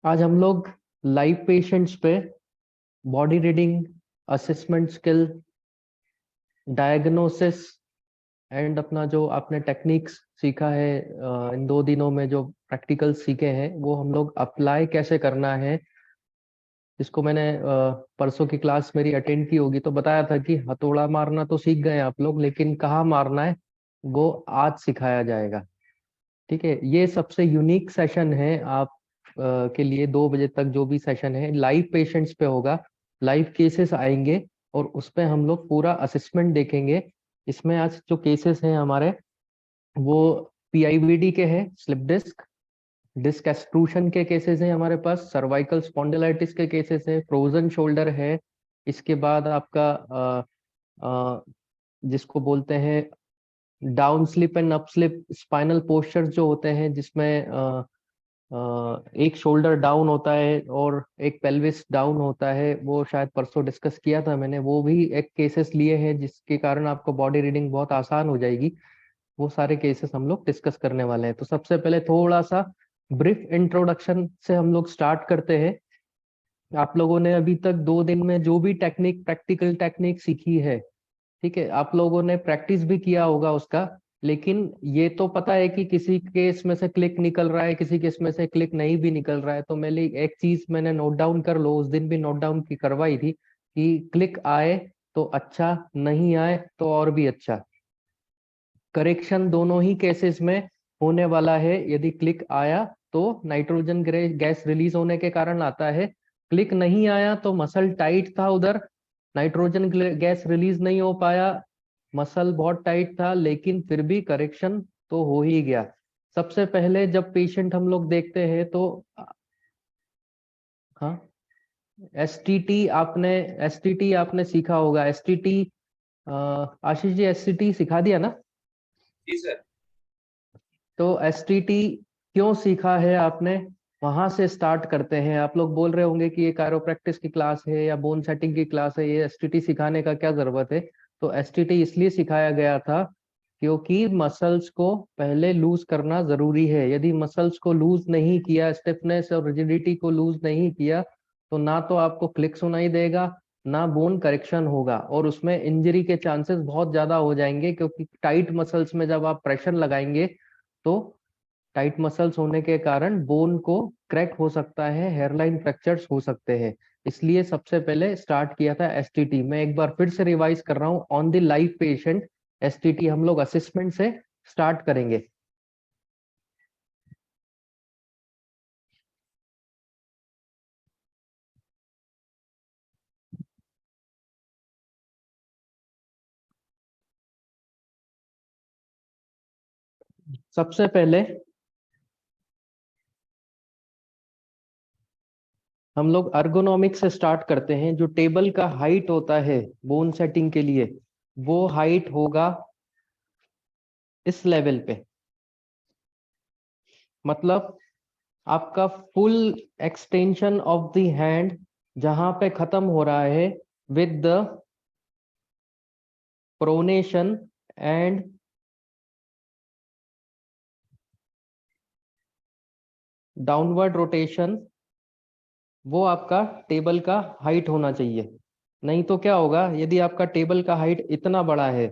आज हम लोग लाइव पेशेंट्स पे body reading, assessment skill, diagnosis and अपना जो आपने टेक्निक्स सीखा है, इन 2 दिनों में जो प्रैक्टिकल सीखे हैं वो हम लोग अप्लाई कैसे करना है। जिसको मैंने परसों की क्लास मेरी अटेंड की होगी तो बताया था कि हथौड़ा मारना तो सीख गए आप लोग, लेकिन कहाँ मारना है वो आज सिखाया जाएगा। ठीक है, ये सबसे यूनिक सेशन है आप के लिए। 2 बजे तक जो भी सेशन है लाइव पेशेंट्स पे होगा, लाइव केसेस आएंगे और उस पे हम लोग पूरा असेसमेंट देखेंगे। इसमें आज जो केसेस हैं हमारे वो पीआईवीडी के हैं, स्लिप डिस्क डिस्क एक्सट्रूशन के केसेस हैं हमारे पास, सर्वाइकल स्पॉन्डिलाइटिस के केसेस हैं, फ्रोजन शोल्डर है। इसके बाद आपका जिसको बोलते हैं down slip and up slip spinal postures जो होते हैं, जिसमें एक शोल्डर डाउन होता है और एक पेल्विस डाउन होता है, वो शायद परसों डिस्कस किया था मैंने। वो भी एक केसेस लिए हैं जिसके कारण आपको बॉडी रीडिंग बहुत आसान हो जाएगी। वो सारे केसेस हम लोग डिस्कस करने वाले हैं। तो सबसे पहले थोड़ा सा ब्रीफ इंट्रोडक्शन से हम लोग स्टार्ट करते हैं। आप लोगों ने अभी तक 2 दिन में जो भी टेक्निक, प्रैक्टिकल टेक्निक सीखी है, ठीक है, आप लोगों ने प्रैक्टिस भी किया होगा उसका। लेकिन ये तो पता है कि किसी केस में से क्लिक निकल रहा है, किसी केस में से क्लिक नहीं भी निकल रहा है। तो मेरे लिए एक चीज मैंने नोट डाउन कर लो, उस दिन भी नोट डाउन की करवाई थी कि क्लिक आए तो अच्छा, नहीं आए तो और भी अच्छा। करेक्शन दोनों ही केसेस में होने वाला है। यदि क्लिक आया तो नाइट्रोजन गैस रिलीज होने के कारण आता है, क्लिक नहीं आया तो मसल टाइट था, उधर नाइट्रोजन गैस रिलीज नहीं हो पाया, मसल बहुत टाइट था, लेकिन फिर भी करेक्शन तो हो ही गया। सबसे पहले जब पेशेंट हम लोग देखते हैं तो हाँ, एसटीटी आपने सीखा होगा। एसटीटी आशीष जी, एसटीटी सिखा दिया ना? जी सर। तो एसटीटी क्यों सीखा है आपने, वहां से स्टार्ट करते हैं। आप लोग बोल रहे होंगे कि ये कायरोप्रैक्टिस की क्लास है या बोन सेटिंग की क्लास है, ये एसटीटी सिखाने का क्या जरूरत है? तो एसटीटी इसलिए सिखाया गया था क्योंकि मसल्स को पहले लूज करना जरूरी है। यदि मसल्स को लूज नहीं किया, स्टिफनेस और रिजिडिटी को लूज नहीं किया, तो ना तो आपको क्लिक सुनाई देगा, ना बोन करेक्शन होगा, और उसमें इंजरी के चांसेस बहुत ज्यादा हो जाएंगे। क्योंकि टाइट मसल्स में जब आप प्रेशर लगाएंगे तो टाइट मसल्स होने के कारण बोन को क्रैक हो सकता है, हेयरलाइन फ्रैक्चर्स हो सकते हैं। इसलिए सबसे पहले स्टार्ट किया था एसटीटी। मैं एक बार फिर से रिवाइज कर रहा हूँ, on the live patient STT हम लोग असेसमेंट से स्टार्ट करेंगे। सबसे पहले हम लोग अर्गोनॉमिक से स्टार्ट करते हैं। जो टेबल का हाइट होता है बोन सेटिंग के लिए, वो हाइट होगा इस लेवल पे। मतलब आपका full extension of the hand जहां पे खत्म हो रहा है with the pronation and downward rotation, वो आपका टेबल का हाइट होना चाहिए। नहीं तो क्या होगा, यदि आपका टेबल का हाइट इतना बड़ा है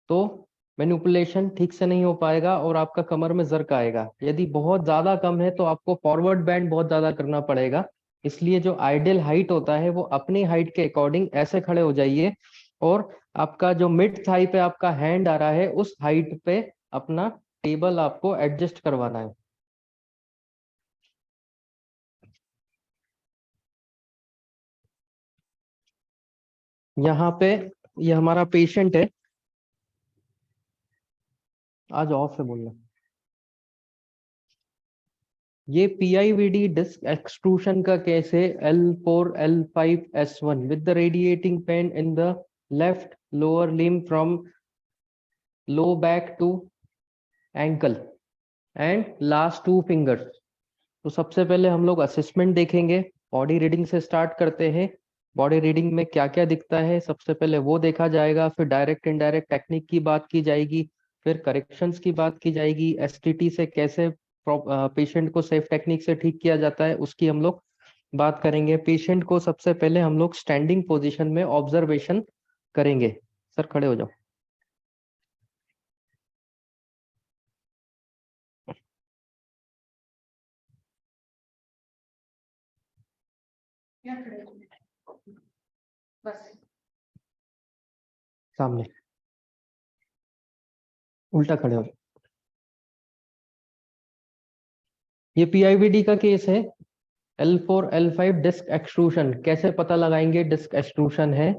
तो मैनिपुलेशन ठीक से नहीं हो पाएगा और आपका कमर में जर्क आएगा। यदि बहुत ज्यादा कम है तो आपको फॉरवर्ड बैंड बहुत ज्यादा करना पड़ेगा। इसलिए जो आइडियल हाइट होता है वो अपनी हाइट के अकॉर्डिंग ऐसे खड़े हो जाइए, और आपका जो मिड थाई पे आपका हैंड आ रहा है उस हाइट पे अपना टेबल आपको एडजस्ट करवाना है। यहाँ पे ये हमारा पेशेंट है, आज ऑफ है बोलना। ये पीआईवीडी डिस्क एक्सट्रूशन का केस है, L4 L5 S1 with the radiating pain in the left lower limb from low back to ankle and last 2 fingers. तो सबसे पहले हम लोग असेसमेंट देखेंगे, बॉडी रीडिंग से स्टार्ट करते हैं। बॉडी रीडिंग में क्या क्या दिखता है सबसे पहले वो देखा जाएगा, फिर डायरेक्ट इनडायरेक्ट टेक्निक की बात की जाएगी, फिर करेक्शंस की बात की जाएगी, एसटीटी से कैसे पेशेंट को सेफ टेक्निक से ठीक किया जाता है उसकी हम लोग बात करेंगे। पेशेंट को सबसे पहले हम लोग स्टैंडिंग पोजीशन में ऑब्जर्वेशन करेंगे। सर खड़े हो जाओ। बस सामने उल्टा खड़े हो। ये पीआईवीडी का केस है। L4 L5 disc extrusion. कैसे पता लगाएंगे डिस्क एक्सट्रूशन है?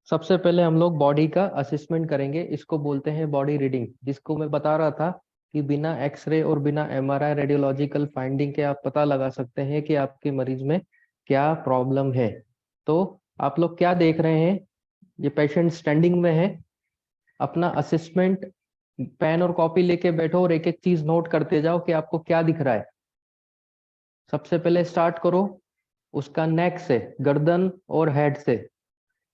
सबसे पहले हम लोग बॉडी का असेसमेंट करेंगे, इसको बोलते हैं बॉडी रीडिंग, जिसको मैं बता रहा था कि बिना एक्सरे और बिना एमआरआई रेडियोलॉजिकल फाइंडिंग के आप पता लगा सकते हैं कि आपके मरीज में क्या प्रॉब्लम है। तो आप लोग क्या देख रहे हैं, ये पेशेंट स्टैंडिंग में है। अपना असेसमेंट पेन और कॉपी लेके बैठो और एक एक चीज नोट करते जाओ कि आपको क्या दिख रहा है। सबसे पहले स्टार्ट करो उसका नेक से, गर्दन और हेड से,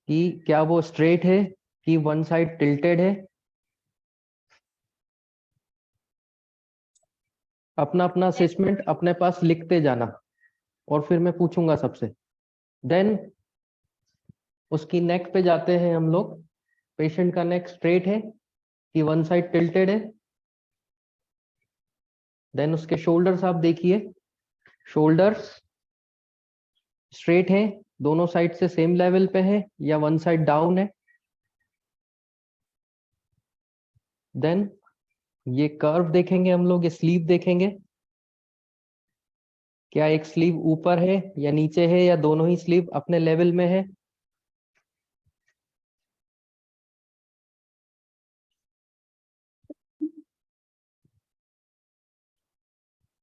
कि क्या वो स्ट्रेट है कि वन साइड टिल्टेड है। अपना अपना असेसमेंट अपने पास लिखते जाना और फिर मैं पूछूंगा सबसे। देन उसकी नेक पे जाते हैं हम लोग। पेशेंट का नेक स्ट्रेट है कि वन साइड टिल्टेड है। देन उसके शोल्डर्स आप देखिए, शोल्डर्स स्ट्रेट है, दोनों साइड से सेम लेवल पे है या वन साइड डाउन है। देन ये कर्व देखेंगे हम लोग, ये स्लीव देखेंगे, क्या एक स्लीव ऊपर है या नीचे है या दोनों ही स्लीव अपने लेवल में है।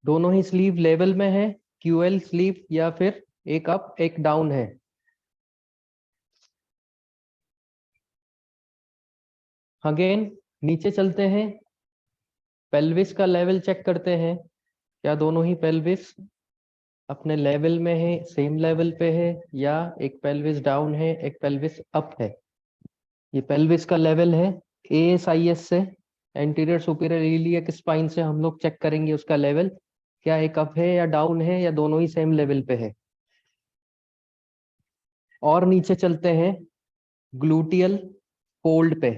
दोनों ही स्लीव लेवल में है, क्यूएल स्लीव या फिर एक अप एक डाउन है। अगेन नीचे चलते हैं, पेल्विस का लेवल चेक करते हैं, क्या दोनों ही पेल्विस अपने लेवल में है, सेम लेवल पे है, या एक पेल्विस डाउन है एक पेल्विस अप है। ये पेल्विस का लेवल है। ASIS से, एंटीरियर सुपीरियर इलियक स्पाइन से हम लोग चेक करेंगे उसका लेवल, क्या एक अप है या डाउन है या दोनों ही सेम लेवल पे है। और नीचे चलते हैं ग्लूटियल फोल्ड पे।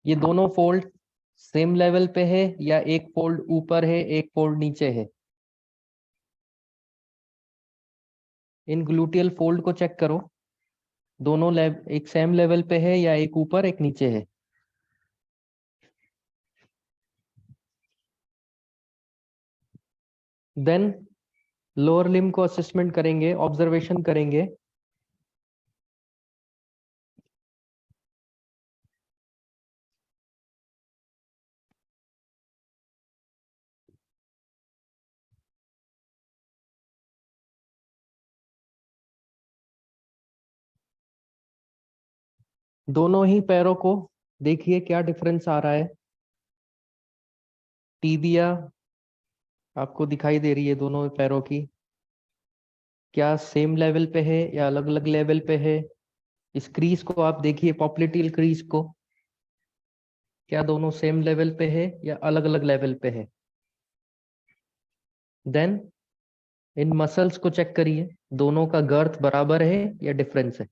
ये दोनों फोल्ड सेम लेवल पे है या एक फोल्ड ऊपर है एक फोल्ड नीचे है। इन ग्लूटियल फोल्ड को चेक करो, दोनों एक सेम लेवल पे है या एक ऊपर एक नीचे है। देन लोअर लिम्ब को असेसमेंट करेंगे, ऑब्जर्वेशन करेंगे। दोनों ही पैरों को देखिए क्या डिफरेंस आ रहा है। टीबिया आपको दिखाई दे रही है दोनों पैरों की, क्या सेम लेवल पे है या अलग अलग लेवल पे है। इस क्रीज को आप देखिए, पॉप्लिटियल क्रीज को, क्या दोनों सेम लेवल पे है या अलग अलग लेवल पे है। देन इन मसल्स को चेक करिए, दोनों का गर्थ बराबर है या डिफरेंस है।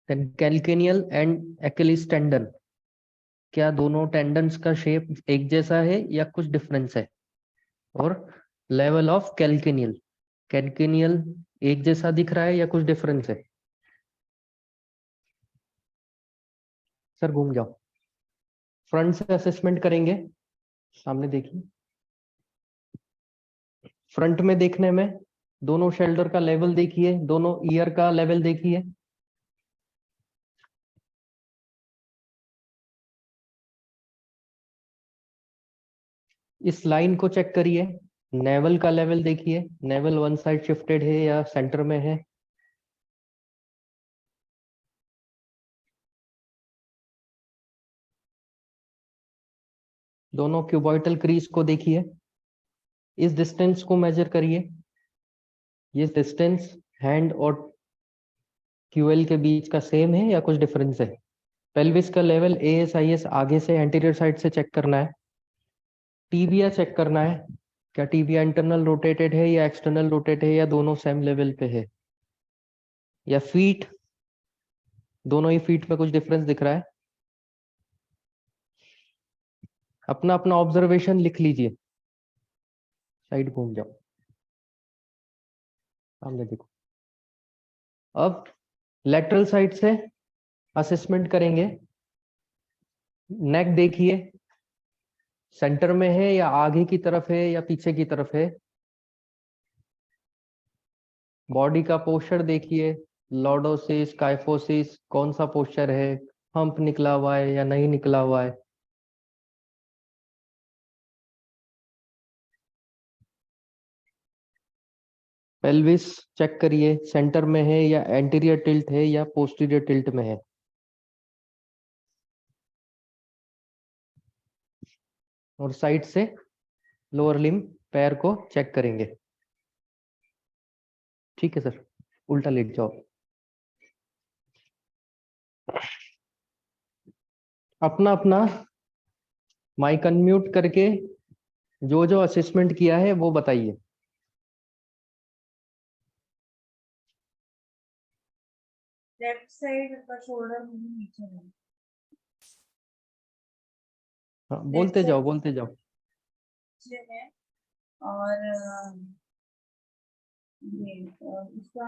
Then calcaneal and Achilles tendon, क्या दोनों टेंडन्स का शेप एक जैसा है या कुछ डिफरेंस है। और लेवल ऑफ कैल्केनियल, कैल्केनियल एक जैसा दिख रहा है या कुछ डिफरेंस है। सर घूम जाओ। फ्रंट से असेसमेंट करेंगे, सामने देखिए। फ्रंट में देखने में दोनों शोल्डर का लेवल देखिए, दोनों ईयर का लेवल देखिए। इस लाइन को चेक करिए, नेवल का लेवल देखिए, नेवल वन साइड शिफ्टेड है या सेंटर में है। दोनों क्यूबॉइटल क्रीज को देखिए, इस डिस्टेंस को मेजर करिए। ये डिस्टेंस हैंड और क्यूएल के बीच का सेम है या कुछ डिफरेंस है? पेल्विस का लेवल AS IS आगे से एंटीरियर साइड से चेक करना है। टीबिया चेक करना है, क्या टीबिया इंटरनल रोटेटेड है या एक्सटर्नल रोटेट है या दोनों सेम लेवल पे है। या फीट, दोनों ही फीट में कुछ डिफरेंस दिख रहा है। अपना अपना ऑब्जर्वेशन लिख लीजिए। साइड घूम जाओ, सामने देखो। अब लेटरल साइड से असेसमेंट करेंगे। नेक देखिए, सेंटर में है या आगे की तरफ है या पीछे की तरफ है। बॉडी का पोस्चर देखिए, लॉर्डोसिस, काइफोसिस, कौन सा पोस्चर है, हम्प निकला हुआ है या नहीं निकला हुआ है। पेल्विस चेक करिए, सेंटर में है या एंटीरियर टिल्ट है या पोस्टीरियर टिल्ट में है। और साइड से लोअर लिम्ब, पैर को चेक करेंगे। ठीक है सर, उल्टा लेट जाओ। अपना अपना माइक अनम्यूट करके जो जो असेसमेंट किया है वो बताइए। लेफ्ट साइड का शोल्डर मुझे नीचे है। हाँ, बोलते जाओ बोलते जाओ। नीचे है और ये इसका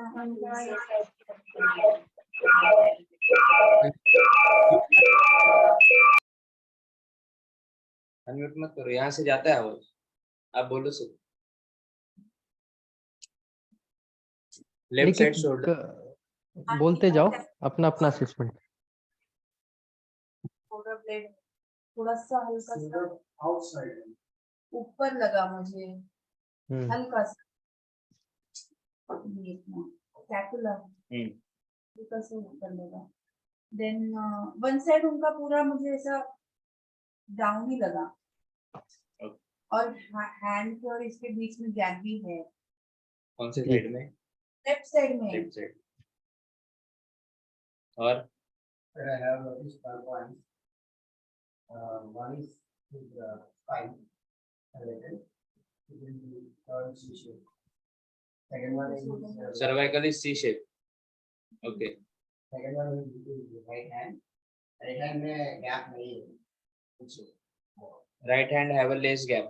अनम्यूट मत करो, यहाँ से जाता है आवाज, आप बोलो सर। लेफ्ट साइड शोल्डर बोलते जाओ अपना अपना असेसमेंट। शोल्डर ब्लेड थोड़ा सा हल्का सा आउटसाइड ऊपर लगा मुझे, हल्का सा ये स्कैपुला हल्का सा ऊपर लगा। देन वन साइड उनका पूरा मुझे ऐसा डाउन ही लगा। और हैंड के और इसके बीच में गैप भी है। कौन से साइड में? लेफ्ट साइड में। Left side. और I have these 12 points. One is the spine related. It will be third C shape. Second one is cervical is C shape. Okay. second one is the right hand. Right hand में gap नहीं है. Right hand have a less gap.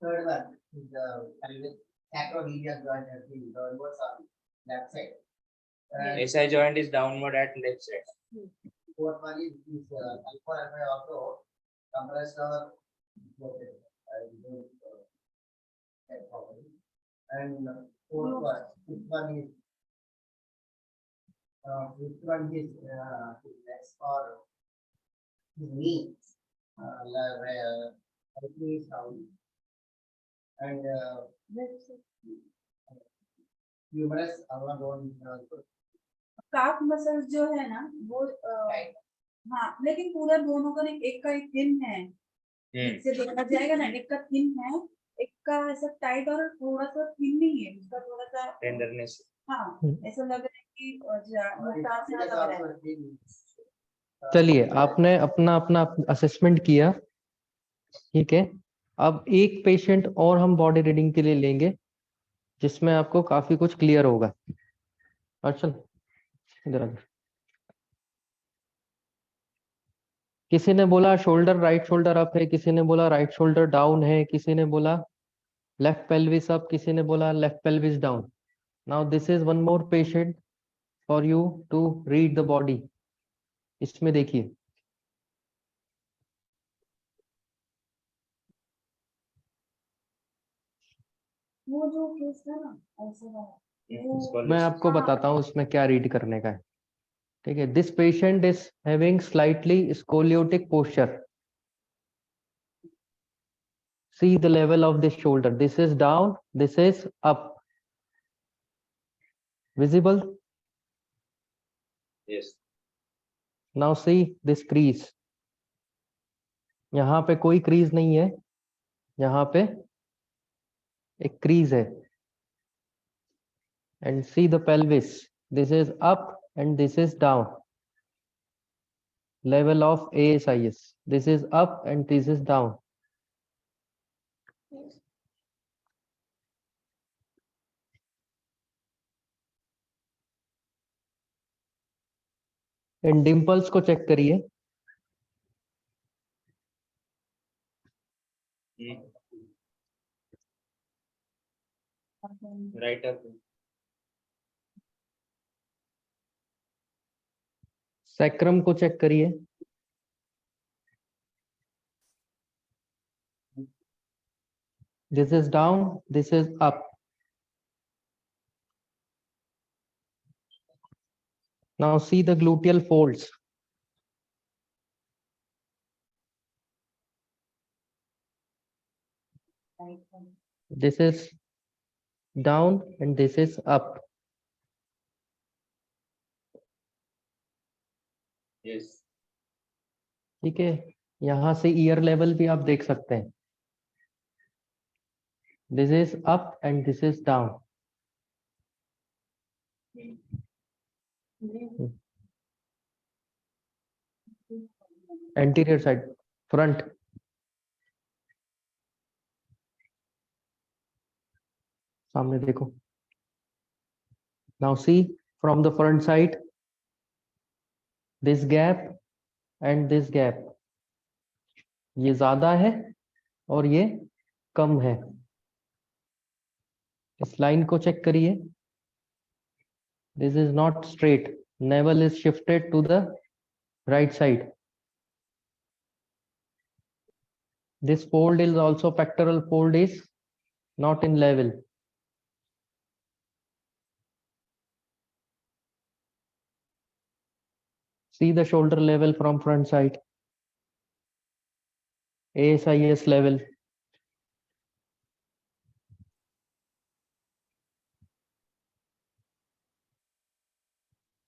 Third one is the sacroiliac joint has been downwards on left side. SI joint is downward at left side. Fourth one is alpha alpha also compressed or floated. And fourth one, fifth one is legs or his knee. Knee down. And humerus our bone. Calf muscles जो है ना वो हाँ, लेकिन पूरा दोनों का नहीं, एक का एक थिन है, इससे देखा जाएगा ना, एक का थिन है, एक का ऐसा टाइट और थोड़ा सा थिन नहीं है, उसका थोड़ा सा टेंडरनेस। हाँ, ऐसा लग रहा है कि मोटा सा लग रहा है। चलिए, आपने अपना अपना असेसमेंट किया, ठीक है। अब एक पेशेंट और हम बॉडी रीडिंग के लिए लेंगे जिसमें आपको काफी कुछ क्लियर होगा। अच्छा, इधर आ। किसी ने बोला शोल्डर, राइट शोल्डर अप है, किसी ने बोला राइट शोल्डर डाउन है, किसी ने बोला लेफ्ट पेल्विस अप, किसी ने बोला left pelvis down. Now this is one more patient for you to read the body. इसमें देखिए, वो जो केस था ना ऐसा मैं आपको बताता हूँ इसमें क्या रीड करने का है, ठीक है। This patient is having slightly scoliotic posture. See the level of this shoulder. This is down, this is up. Visible? Yes. Now see this crease. यहाँ पे कोई क्रीज नहीं है, यहाँ पे एक क्रीज है। and see the pelvis. This is up and this is down. Level of ASIS. This is up and this is down. In dimples को चेक करिए. Right up. सैक्रम को चेक करिए. This is down, this is up. Now see the gluteal folds. This is down and this is up. Yes. ठीक है. यहाँ से year level भी आप देख सकते हैं. This is up and this is down. Anterior side, front. सामने देखो. Now see from the front side, this gap and this gap. ये ज्यादा है और ये कम है. इस लाइन को चेक करिए. This is not straight. Navel is shifted to the right side. This fold is also pectoral fold is not in level. See the shoulder level from front side. ASIS level.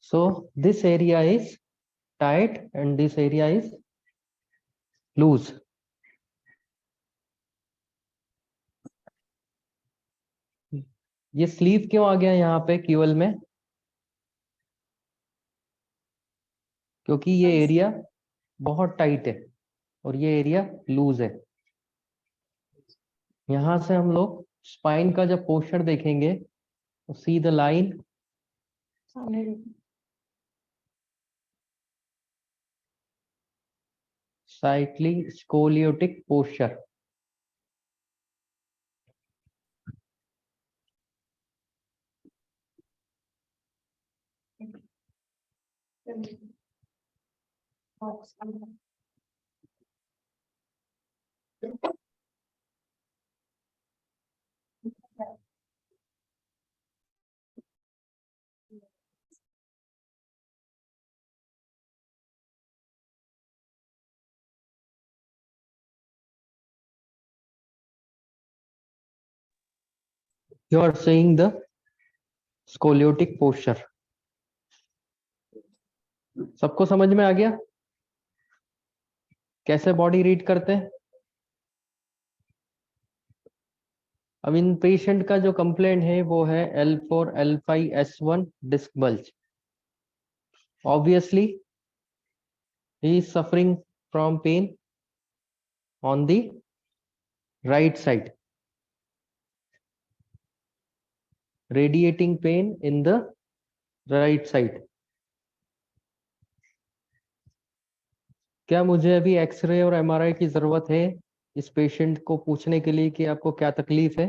So this area is tight and this area is loose. ये sleeve क्यों आ गया यहाँ पे QL में? क्योंकि ये area बहुत tight है और ये एरिया लूज है. यहां से हम लोग स्पाइन का जब पोस्चर देखेंगे तो see the line. Slightly scoliotic posture. You are seeing the scoliotic posture. सबको समझ में आ गया कैसे बॉडी रीड करते हैं? अब इन पेशेंट का जो कंप्लेंट है वो है L4 L5 S1 disc bulge. Obviously he is suffering from pain on the right side. Radiating pain in the right side. क्या मुझे अभी एक्सरे और एमआरआई की जरूरत है इस पेशेंट को पूछने के लिए कि आपको क्या तकलीफ है?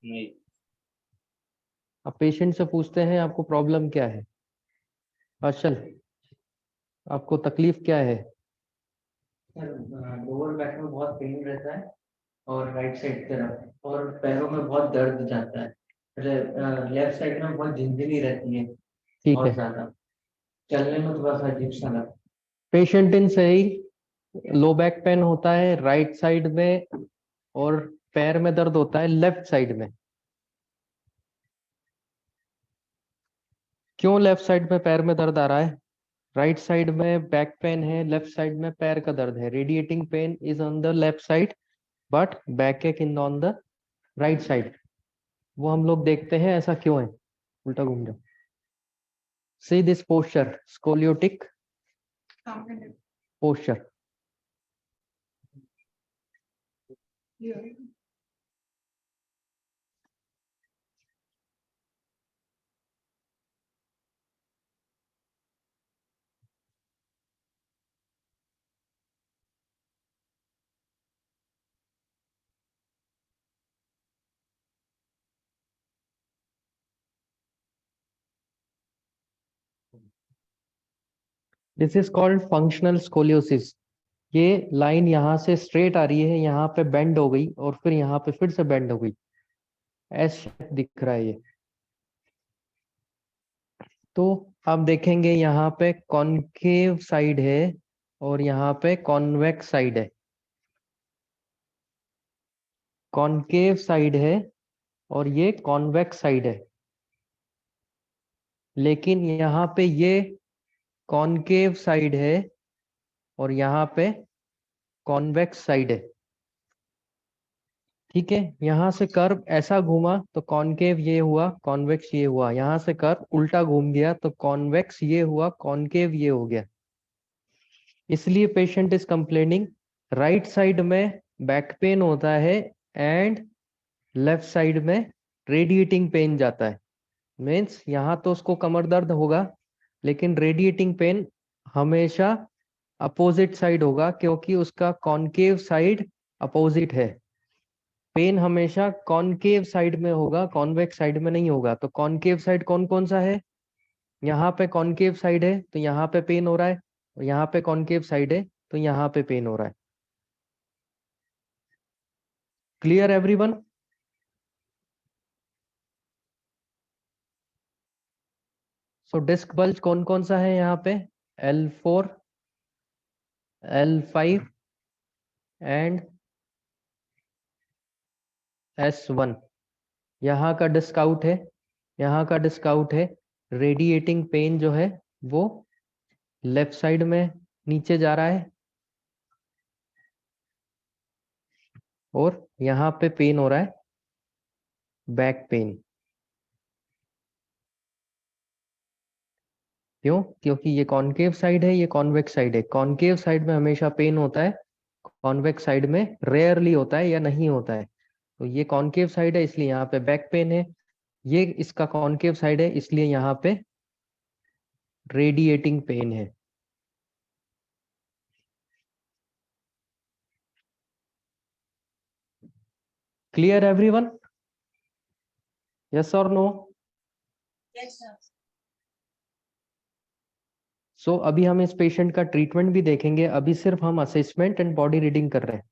नहीं. आप पेशेंट से पूछते हैं आपको प्रॉब्लम क्या है? अर्शल, आपको तकलीफ क्या है? सर लोअर बैक में बहुत पेन रहता है और राइट साइड तरफ, और पैरों में बहुत दर्द जाता है. लेफ्ट साइड में बहुत झिंझनी रहती है. ठीक बहुत है. ज्यादा चलने में थोड़ा सा अजीब सा लगता है. पेशेंट इन से ही लो बैक पेन होता है राइट साइड में और पैर में दर्द होता है लेफ्ट साइड में. क्यों लेफ्ट साइड में पैर में दर्द आ रहा है? राइट साइड में बैक पेन है, लेफ्ट साइड में पैर का दर्द है. Radiating pain is on the left side but back ache in on the right side. वो हम लोग देखते हैं ऐसा क्यों है। उल्टा घूम जाओ। See this posture, scoliotic posture. This is called functional scoliosis. ये लाइन यहाँ से स्ट्रेट आ रही है, यहाँ पे बेंड हो गई और फिर यहाँ पे फिर से बेंड हो गई, एस शेप दिख रहा है ये। तो आप देखेंगे यहाँ पे कॉनकेव साइड है और यहाँ पे कॉन्वेक्स साइड है। कॉनकेव साइड है और ये कॉन्वेक्स साइड है, लेकिन यहाँ पे ये कॉनकेव साइड है और यहाँ पे कॉन्वेक्स साइड है। ठीक है, यहाँ से कर्व ऐसा घूमा तो कॉनकेव ये हुआ, कॉन्वेक्स ये हुआ। यहाँ से कर्व उल्टा घूम गया तो कॉन्वेक्स ये हुआ, कॉनकेव ये हो गया। इसलिए patient is complaining right side में बैक पेन होता है एंड लेफ्ट साइड में रेडिएटिंग पेन जाता है। मीन्स यहाँ तो उसको कमर दर्द होगा, लेकिन रेडिएटिंग पेन हमेशा अपोजिट साइड होगा, क्योंकि उसका कॉनकेव साइड अपोजिट है। पेन हमेशा कॉनकेव साइड में होगा, कॉन्वेक्स साइड में नहीं होगा। तो कॉनकेव साइड कौन कौन सा है? यहाँ पे कॉनकेव साइड है तो यहाँ पे पेन हो रहा है, और यहाँ पे कॉनकेव साइड है तो यहाँ पे पेन हो रहा है। Clear everyone? So disc bulge कौन कौन सा है यहाँ पे? L4, L5 and S1। यहाँ का डिस्क आउट है, यहाँ का डिस्क आउट है। रेडिएटिंग पेन जो है वो लेफ्ट साइड में नीचे जा रहा है और यहाँ पे पेन हो रहा है, बैक पेन। क्यों? क्योंकि ये कॉनकेव साइड है, ये कॉन्वेक्स साइड है। कॉनकेव साइड में हमेशा पेन होता है, कॉन्वेक्स साइड में रेयरली होता है या नहीं होता है। तो ये कॉनकेव साइड है इसलिए यहाँ पे बैक पेन है, ये इसका कॉनकेव साइड है इसलिए यहाँ पे रेडिएटिंग पेन है। Clear everyone? यस और नो? सो अभी हम इस पेशेंट का ट्रीटमेंट भी देखेंगे। अभी सिर्फ हम असेसमेंट एंड बॉडी रीडिंग कर रहे हैं।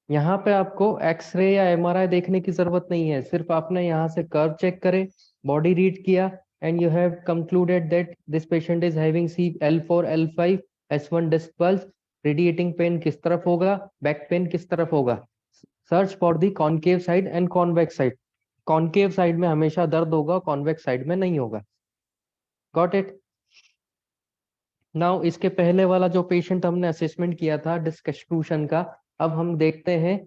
यहाँ पे आपको एक्सरे या एमआरआई देखने की जरूरत नहीं है, सिर्फ आपने यहाँ से कर्व चेक करे, बॉडी रीड किया and you have concluded that this patient is having C L4, L5, S1 disc bulge. Radiating pain किस तरफ होगा, बैक पेन किस तरफ होगा? Search for the concave side and convex side. Concave side में हमेशा दर्द होगा, कॉन्वेक्स साइड में नहीं होगा। Got it? नाउ इसके पहले वाला जो पेशेंट हमने असेसमेंट किया था डिस्क एक्सट्रूशन का, अब हम देखते हैं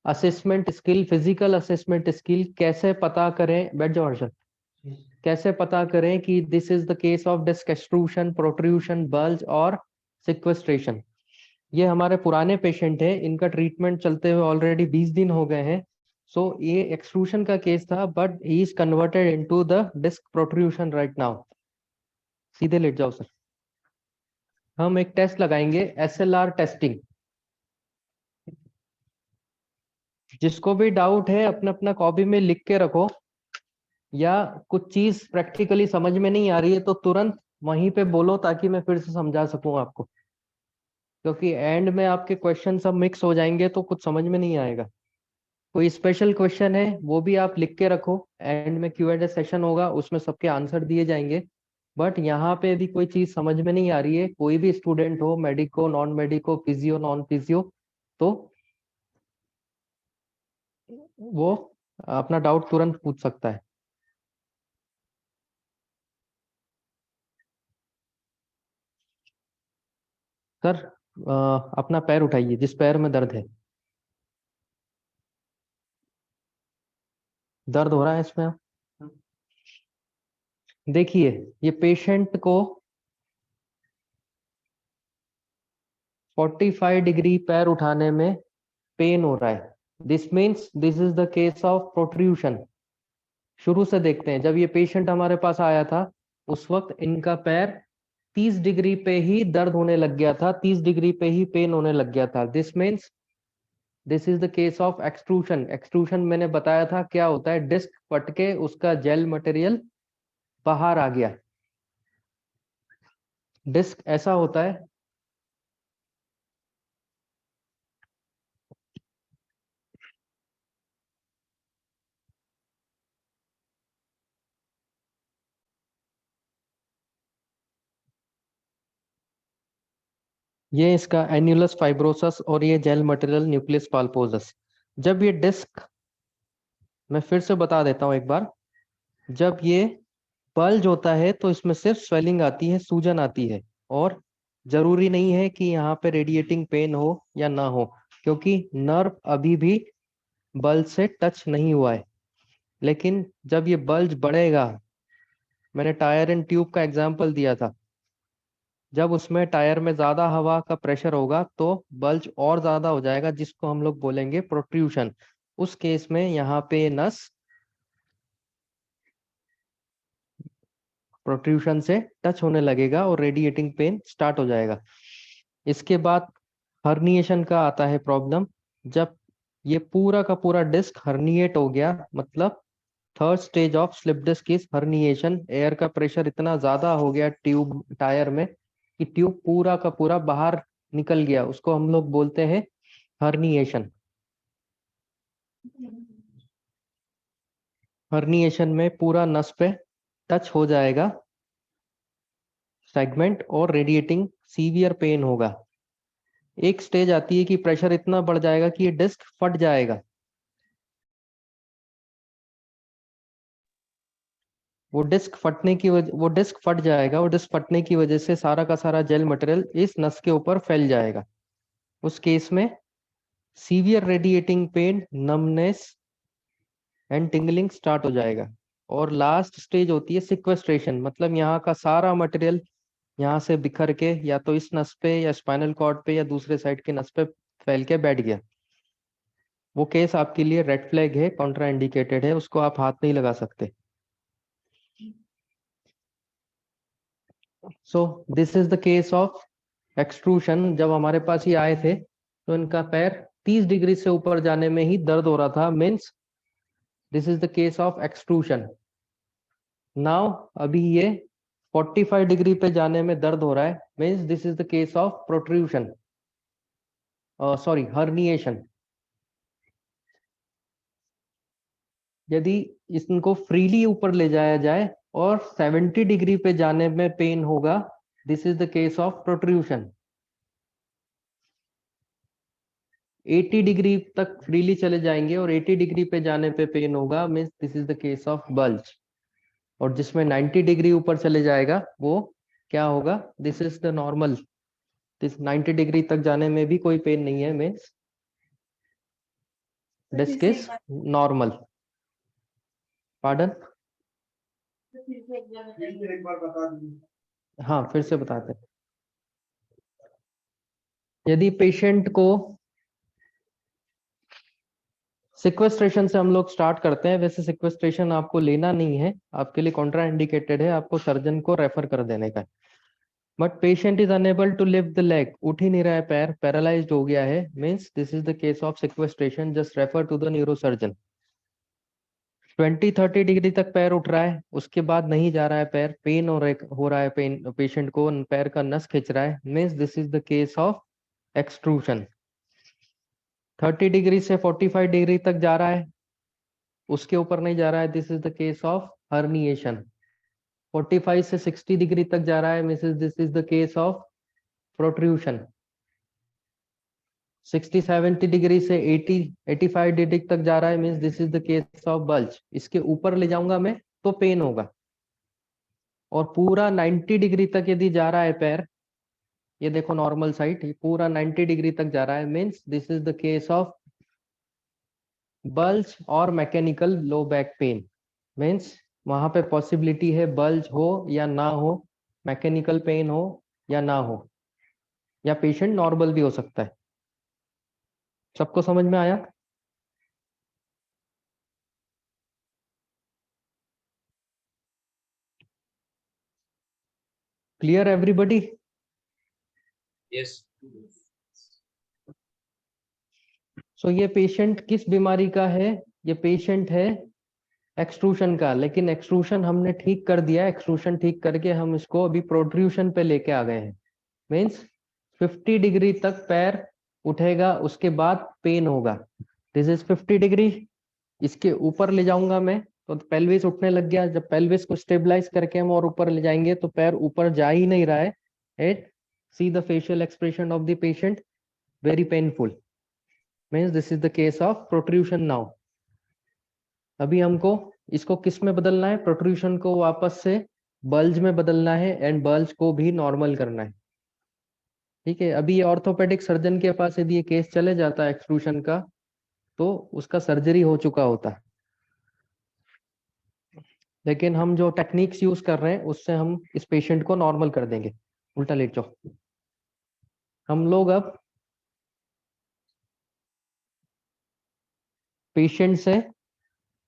assessment skill, physical assessment skill कैसे पता करें। बैठ जाओ हर्षद। कैसे पता करें कि this is the case of disc extrusion, protrusion, bulge और सिक्वेस्ट्रेशन। ये हमारे पुराने पेशेंट है, इनका ट्रीटमेंट चलते हुए ऑलरेडी 20 दिन हो गए हैं। सो ये एक्सट्रूशन का केस था, but he is converted into the disc protrusion right now. सीधे लेट जाओ सर। हम एक टेस्ट लगाएंगे, SLR टेस्टिंग। जिसको भी डाउट है अपना अपना कॉपी में लिख के रखो, या कुछ चीज प्रैक्टिकली समझ में नहीं आ रही है तो तुरंत वहीं पे बोलो ताकि मैं फिर से समझा सकूं आपको, क्योंकि एंड में आपके क्वेश्चन सब मिक्स हो जाएंगे तो कुछ समझ में नहीं आएगा। कोई स्पेशल क्वेश्चन है वो भी आप लिख के रखो, एंड में Q&A सेशन होगा उसमें सबके आंसर दिए जाएंगे। बट यहाँ पे भी कोई चीज समझ में नहीं आ रही है, कोई भी स्टूडेंट हो, medico, non medico, physio, non physio, तो वो अपना डाउट तुरंत पूछ सकता है। सर अपना पैर उठाइए जिस पैर में दर्द है। दर्द हो रहा है इसमें? देखिए ये पेशेंट को 45 डिग्री पैर उठाने में पेन हो रहा है। This means this is the case of protrusion. शुरू से देखते हैं, जब ये पेशेंट हमारे पास आया था उस वक्त इनका पैर 30 डिग्री पे ही दर्द होने लग गया था, 30 डिग्री पे ही पेन होने लग गया था। This means this is the case of extrusion. Extrusion मैंने बताया था क्या होता है, डिस्क फट के उसका जेल मटेरियल बाहर आ गया। डिस्क ऐसा होता है, ये इसका एन्युलस फाइब्रोसस और ये जेल मटेरियल न्यूक्लियस पल्पोसस। जब ये डिस्क, मैं फिर से बता देता हूं एक बार, जब ये बल्ज होता है तो इसमें सिर्फ स्वेलिंग आती है, सूजन आती है, और जरूरी नहीं है कि यहाँ पे रेडिएटिंग पेन हो या ना हो, क्योंकि नर्व अभी भी बल्ज से टच नहीं हुआ है। लेकिन जब ये बल्ज बढ़ेगा, मैंने टायर एंड ट्यूब का एग्जांपल दिया था, जब उसमें टायर में ज्यादा हवा का प्रेशर होगा तो बल्ज और ज्यादा हो जाएगा, जिसको हम लोग बोलेंगे प्रोट्रूशन। उस केस में यहाँ पे नस प्रोट्रूशन से टच होने लगेगा और रेडिएटिंग पेन स्टार्ट हो जाएगा। इसके बाद हर्निएशन का आता है प्रॉब्लम। जब ये पूरा का पूरा डिस्क हर्निएट हो गया, मतलब third stage of slip disc is herniation. Air का प्रेशर इतना ज्यादा हो गया ट्यूब टायर में कि ट्यूब पूरा का पूरा बाहर निकल गया, उसको हम लोग बोलते हैं हर्निएशन। हर्निएशन में पूरा नस पे टच हो जाएगा सेगमेंट और रेडिएटिंग सीवियर पेन होगा। एक स्टेज आती है कि प्रेशर इतना बढ़ जाएगा कि ये डिस्क फट जाएगा। वो डिस्क फटने की वजह वो डिस्क फट जाएगा और डिस्क फटने की वजह से सारा का सारा जेल मटेरियल इस नस के ऊपर फैल जाएगा। उस केस में severe radiating pain, numbness and tingling start हो जाएगा। और लास्ट स्टेज होती है सिक्वेस्ट्रेशन, मतलब यहाँ का सारा मटेरियल यहाँ से बिखर के या तो इस नस पे या स्पाइनल कॉर्ड पे या दूसरे साइड के नस पे फैल के बैठ गया। वो केस आपके लिए रेड फ्लैग है, कॉन्ट्रा इंडिकेटेड है, उसको आप हाथ नहीं लगा सकते। सो this is the case of extrusion. जब हमारे पास ये आए थे तो इनका पैर 30 डिग्री से ऊपर जाने में ही दर्द हो रहा था, means this is the case of extrusion. Now अभी ये 45 डिग्री पे जाने में दर्द हो रहा है, means this is the case of protrusion, sorry herniation. यदि इनको फ्रीली ऊपर ले जाया जाए और 70 डिग्री पे जाने में पेन होगा, this is the case of protrusion. 80 degree तक फ्रीली चले जाएंगे और 80 डिग्री पे जाने पे पेन होगा, means this is the case of bulge. और जिसमें 90 डिग्री ऊपर चले जाएगा वो क्या होगा, this is the normal. This 90 degree तक जाने में भी कोई पेन नहीं है, means disc is normal. Pardon? एक बार बता दीजिए। हाँ फिर से बताते हैं। यदि पेशेंट को सिक्वेस्ट्रेशन से हम लोग स्टार्ट करते हैं, वैसे सिक्वेस्ट्रेशन आपको लेना नहीं है, आपके लिए कॉन्ट्रा इंडिकेटेड है, आपको सर्जन को रेफर कर देने का है। But patient is unable to lift the leg, उठ ही नहीं रहा है पैर, पैरालाइज्ड हो गया है, means this is the case of sequestration, just refer to the neurosurgeon. 20-30 degree तक पैर उठ रहा है, उसके बाद नहीं जा रहा है पैर, पेन हो रहा है, पेन पेशेंट को पैर का नस खिंच रहा है, means this is the case of extrusion. 30 degree से 45 डिग्री तक जा रहा है, उसके ऊपर नहीं जा रहा है, this is the case of herniation. 45 से 60 डिग्री तक जा रहा है, this is the case of protrusion. 60-70 degree से 80-85 डिग्री तक जा रहा है, means this is the case of bulge. इसके ऊपर ले जाऊंगा मैं तो पेन होगा। और पूरा 90 डिग्री तक यदि जा रहा है पैर, ये देखो नॉर्मल साइड, पूरा 90 डिग्री तक जा रहा है, means this is the case of bulge और mechanical low back pain, means वहां पे पॉसिबिलिटी है बल्ज हो या ना हो, मैकेनिकल पेन हो या ना हो, या पेशेंट नॉर्मल भी हो सकता है। सबको समझ में आया? Clear everybody? यस। सो ये पेशेंट किस बीमारी का है? ये पेशेंट है एक्सट्रूशन का, लेकिन एक्सट्रूशन हमने ठीक कर दिया। एक्सट्रूशन ठीक करके हम इसको अभी प्रोट्रूशन पे लेके आ गए हैं। मीन्स 50 डिग्री तक पैर उठेगा, उसके बाद पेन होगा। This is 50 degree. इसके ऊपर ले जाऊंगा मैं तो पेल्विस उठने लग गया। जब पेल्विस को स्टेबलाइज करके हम और ऊपर ले जाएंगे तो पैर ऊपर जा ही नहीं रहा है। At see the facial expression of the patient, very painful. Means this is the case of protrusion now. अभी हमको इसको किस में बदलना है? प्रोट्रूशन को वापस से बल्ज में बदलना है एंड बल्ज को भी नॉर्मल करना है। ठीक है, अभी ये ऑर्थोपेडिक सर्जन के पास यदि ये केस चले जाता है एक्सट्रूशन का तो उसका सर्जरी हो चुका होता है। लेकिन हम जो टेक्निक्स यूज कर रहे हैं उससे हम इस पेशेंट को नॉर्मल कर देंगे। उल्टा लेट जाओ। हम लोग अब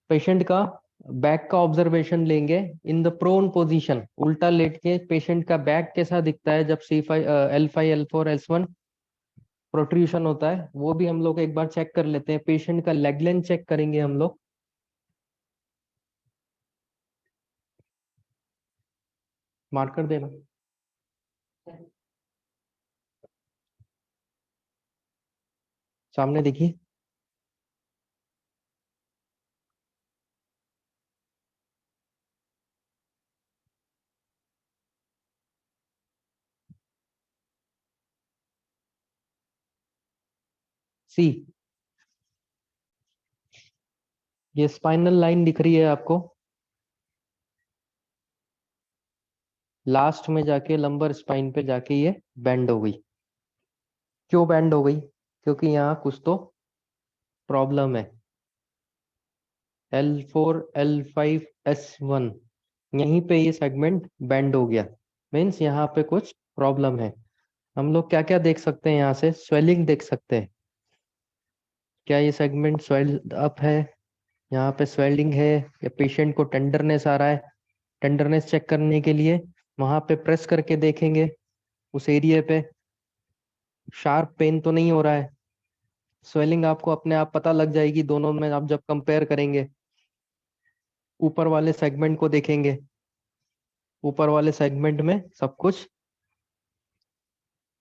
पेशेंट का बैक का ऑब्जर्वेशन लेंगे इन द प्रोन पोजीशन। उल्टा लेट के पेशेंट का बैक कैसा दिखता है जब C5 L5 L4 S1 protrusion होता है, वो भी हम लोग एक बार चेक कर लेते हैं। पेशेंट का लेग लेंथ चेक करेंगे हम लोग। मार्क कर देना। सामने देखिए। सी, ये स्पाइनल लाइन दिख रही है आपको। लास्ट में जाके लंबर स्पाइन पे जाके ये बेंड हो गई। क्यों बेंड हो गई? क्योंकि यहाँ कुछ तो प्रॉब्लम है। L4 L5 S1 यहीं पे ये सेगमेंट बेंड हो गया। मीन्स यहाँ पे कुछ प्रॉब्लम है। हम लोग क्या क्या देख सकते हैं? यहाँ से स्वेलिंग देख सकते हैं। क्या ये सेगमेंट स्वेल अप है? यहाँ पे स्वेलिंग है या पेशेंट को टेंडरनेस आ रहा है? टेंडरनेस चेक करने के लिए वहां पे प्रेस करके देखेंगे उस एरिया पे, शार्प पेन तो नहीं हो रहा है। स्वेलिंग आपको अपने आप पता लग जाएगी दोनों में आप जब कंपेयर करेंगे। ऊपर वाले सेगमेंट को देखेंगे, ऊपर वाले सेगमेंट में सब कुछ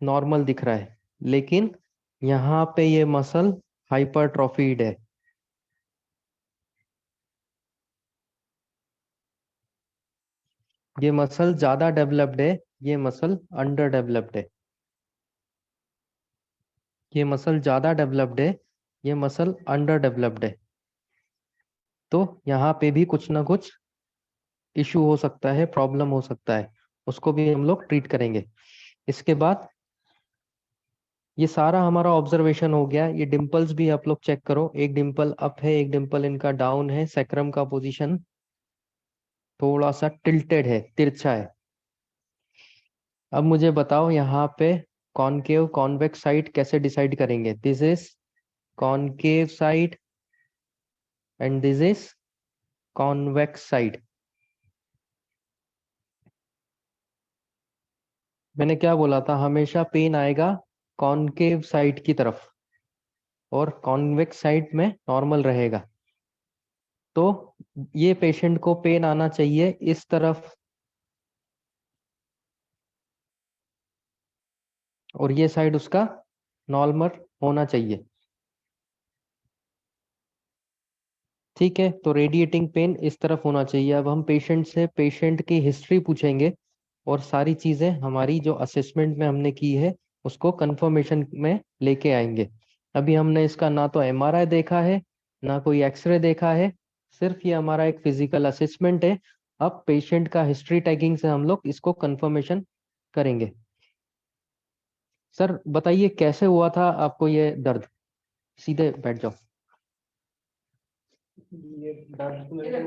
नॉर्मल दिख रहा है, लेकिन यहाँ पे ये मसल हाइपरट्रोफीड है। ये मसल ज्यादा डेवलप्ड है, ये मसल अंडर डेवलप्ड है। ये मसल ज्यादा डेवलप्ड है, ये मसल अंडर डेवलप्ड है। तो यहाँ पे भी कुछ ना कुछ इशू हो सकता है, प्रॉब्लम हो सकता है, उसको भी हम लोग ट्रीट करेंगे। इसके बाद ये सारा हमारा ऑब्जर्वेशन हो गया। ये डिंपल्स भी आप लोग चेक करो। एक डिंपल अप है, एक डिंपल इनका डाउन है। सैक्रम का पोजीशन थोड़ा सा टिल्टेड है, तिरछा है। अब मुझे बताओ यहाँ पे कॉनकेव कॉन्वेक्स साइड कैसे डिसाइड करेंगे? This is concave side and this is convex side. मैंने क्या बोला था? हमेशा पेन आएगा कॉनकेव साइड की तरफ और कॉन्वेक्स साइड में नॉर्मल रहेगा। तो ये पेशेंट को पेन आना चाहिए इस तरफ और ये साइड उसका नॉर्मल होना चाहिए। ठीक है, तो रेडिएटिंग पेन इस तरफ होना चाहिए। अब हम पेशेंट से पेशेंट की हिस्ट्री पूछेंगे और सारी चीजें हमारी जो असेसमेंट में हमने की है उसको कंफर्मेशन में लेके आएंगे। अभी हमने इसका ना तो MRI देखा है ना कोई एक्सरे देखा है, सिर्फ ये हमारा एक फिजिकल असेसमेंट है। अब पेशेंट का हिस्ट्री टैगिंग से हम लोग इसको कंफर्मेशन करेंगे। सर बताइए कैसे हुआ था आपको ये दर्द? सीधे बैठ जाओ। ये दर्द मेरे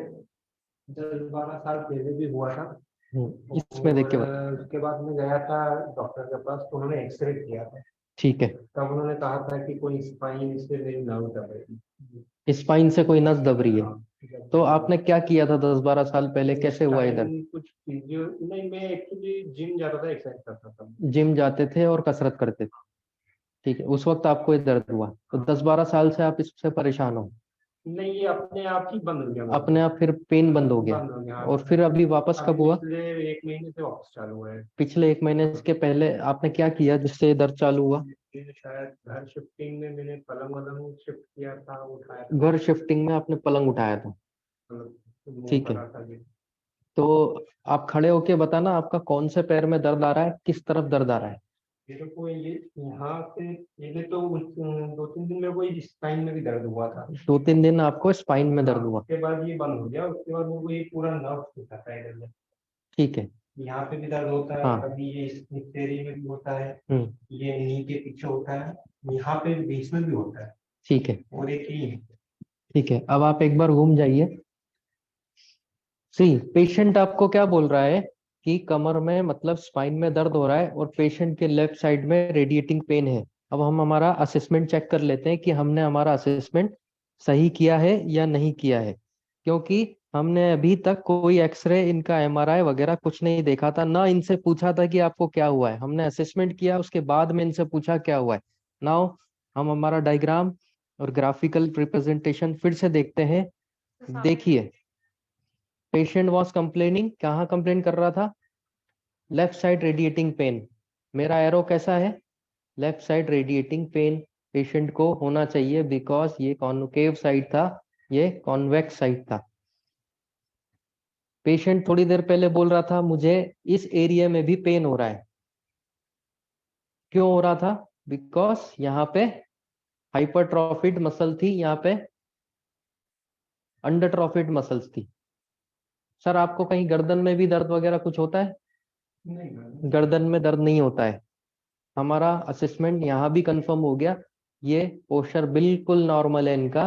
को 10-12 साल पहले भी हुआ था। इसमें देख के बता। और उसके बाद मैं गया था डॉक्टर के पास, तो उन्होंने एक्सरे किया था। ठीक है, तब उन्होंने कहा था कि कोई स्पाइन से मेरी नर्व दब रही स्पाइन से कोई नस दब रही है। थी। तो आपने क्या किया था 10-12 साल पहले, कैसे हुआ इधर? कुछ फिजियो नहीं, मैं एक्चुअली जिम जाता था, एक्सरसाइज करता था। जिम जाते थे और कसरत करते थे, ठीक है, उस वक्त आपको ये दर्द हुआ। तो 10-12 साल से आप इससे परेशान हो। नहीं, ये अपने आप ही बंद हो गया। अपने आप फिर पेन बंद हो गया, बंद हो गया, हाँ। और फिर अभी वापस अभी कब हुआ? पिछले 1 महीने से वापस चालू हुआ है। पिछले 1 महीने के पहले आपने क्या किया जिससे ये दर्द चालू हुआ? ये शायद घर शिफ्टिंग में मैंने पलंग वलंग शिफ्ट किया था, उठाया था। घर शिफ्टिंग में आपने पलंग उठाया था, मतलब move ठीक है। करा था ये। तो आप खड़े होके बताना, आपका कौन से पैर में दर्द आ रहा है, किस तरफ दर्द आ रहा है? ये तो ये यहाँ से पहले तो 2-3 दिन में कोई स्पाइन में भी दर्द हुआ था। 2-3 दिन आपको स्पाइन में दर्द हुआ, उसके बाद ये बंद हो गया, उसके बाद मेरे को ये पूरा नर्व दिखाता है इधर में। ठीक है। यहाँ पे भी दर्द होता है, हाँ। कभी ये तेरी में भी होता है, हम्म, ये नी के पीछे होता है, यहाँ पे बीच में भी होता है, ठीक है, और एक ही है। ठीक है। अब आप एक बार घूम जाइए। सी, पेशेंट आपको क्या बोल रहा है कि कमर में मतलब स्पाइन में दर्द हो रहा है और पेशेंट के लेफ्ट साइड में रेडिएटिंग पेन है। अब हम हमारा असेसमेंट चेक कर लेते हैं कि हमने हमारा असेसमेंट सही किया है या नहीं किया है, क्योंकि हमने अभी तक कोई एक्सरे, इनका एमआरआई वगैरह कुछ नहीं देखा था, ना इनसे पूछा था कि आपको क्या हुआ है। हमने असेसमेंट किया, उसके बाद में इनसे पूछा क्या हुआ है। नाउ हम हमारा डायग्राम और ग्राफिकल रिप्रेजेंटेशन फिर से देखते हैं। देखिए, पेशेंट वॉज कंप्लेनिंग, कहाँ कंप्लेन कर रहा था? Left side radiating pain. मेरा एरो कैसा है? Left side radiating pain patient को होना चाहिए, बिकॉज ये कॉन्केव साइड था, ये कॉन्वेक्स साइड था। पेशेंट थोड़ी देर पहले बोल रहा था मुझे इस एरिया में भी पेन हो रहा है। क्यों हो रहा था? बिकॉज यहाँ पे हाइपरट्रॉफिड मसल थी, यहाँ पे अंडरट्रॉफिड मसल्स थी। सर आपको कहीं गर्दन में भी दर्द वगैरह कुछ होता है? नहीं, गर्दन में दर्द नहीं होता है। हमारा असेसमेंट यहाँ भी कंफर्म हो गया, ये पोस्चर बिल्कुल नॉर्मल है इनका।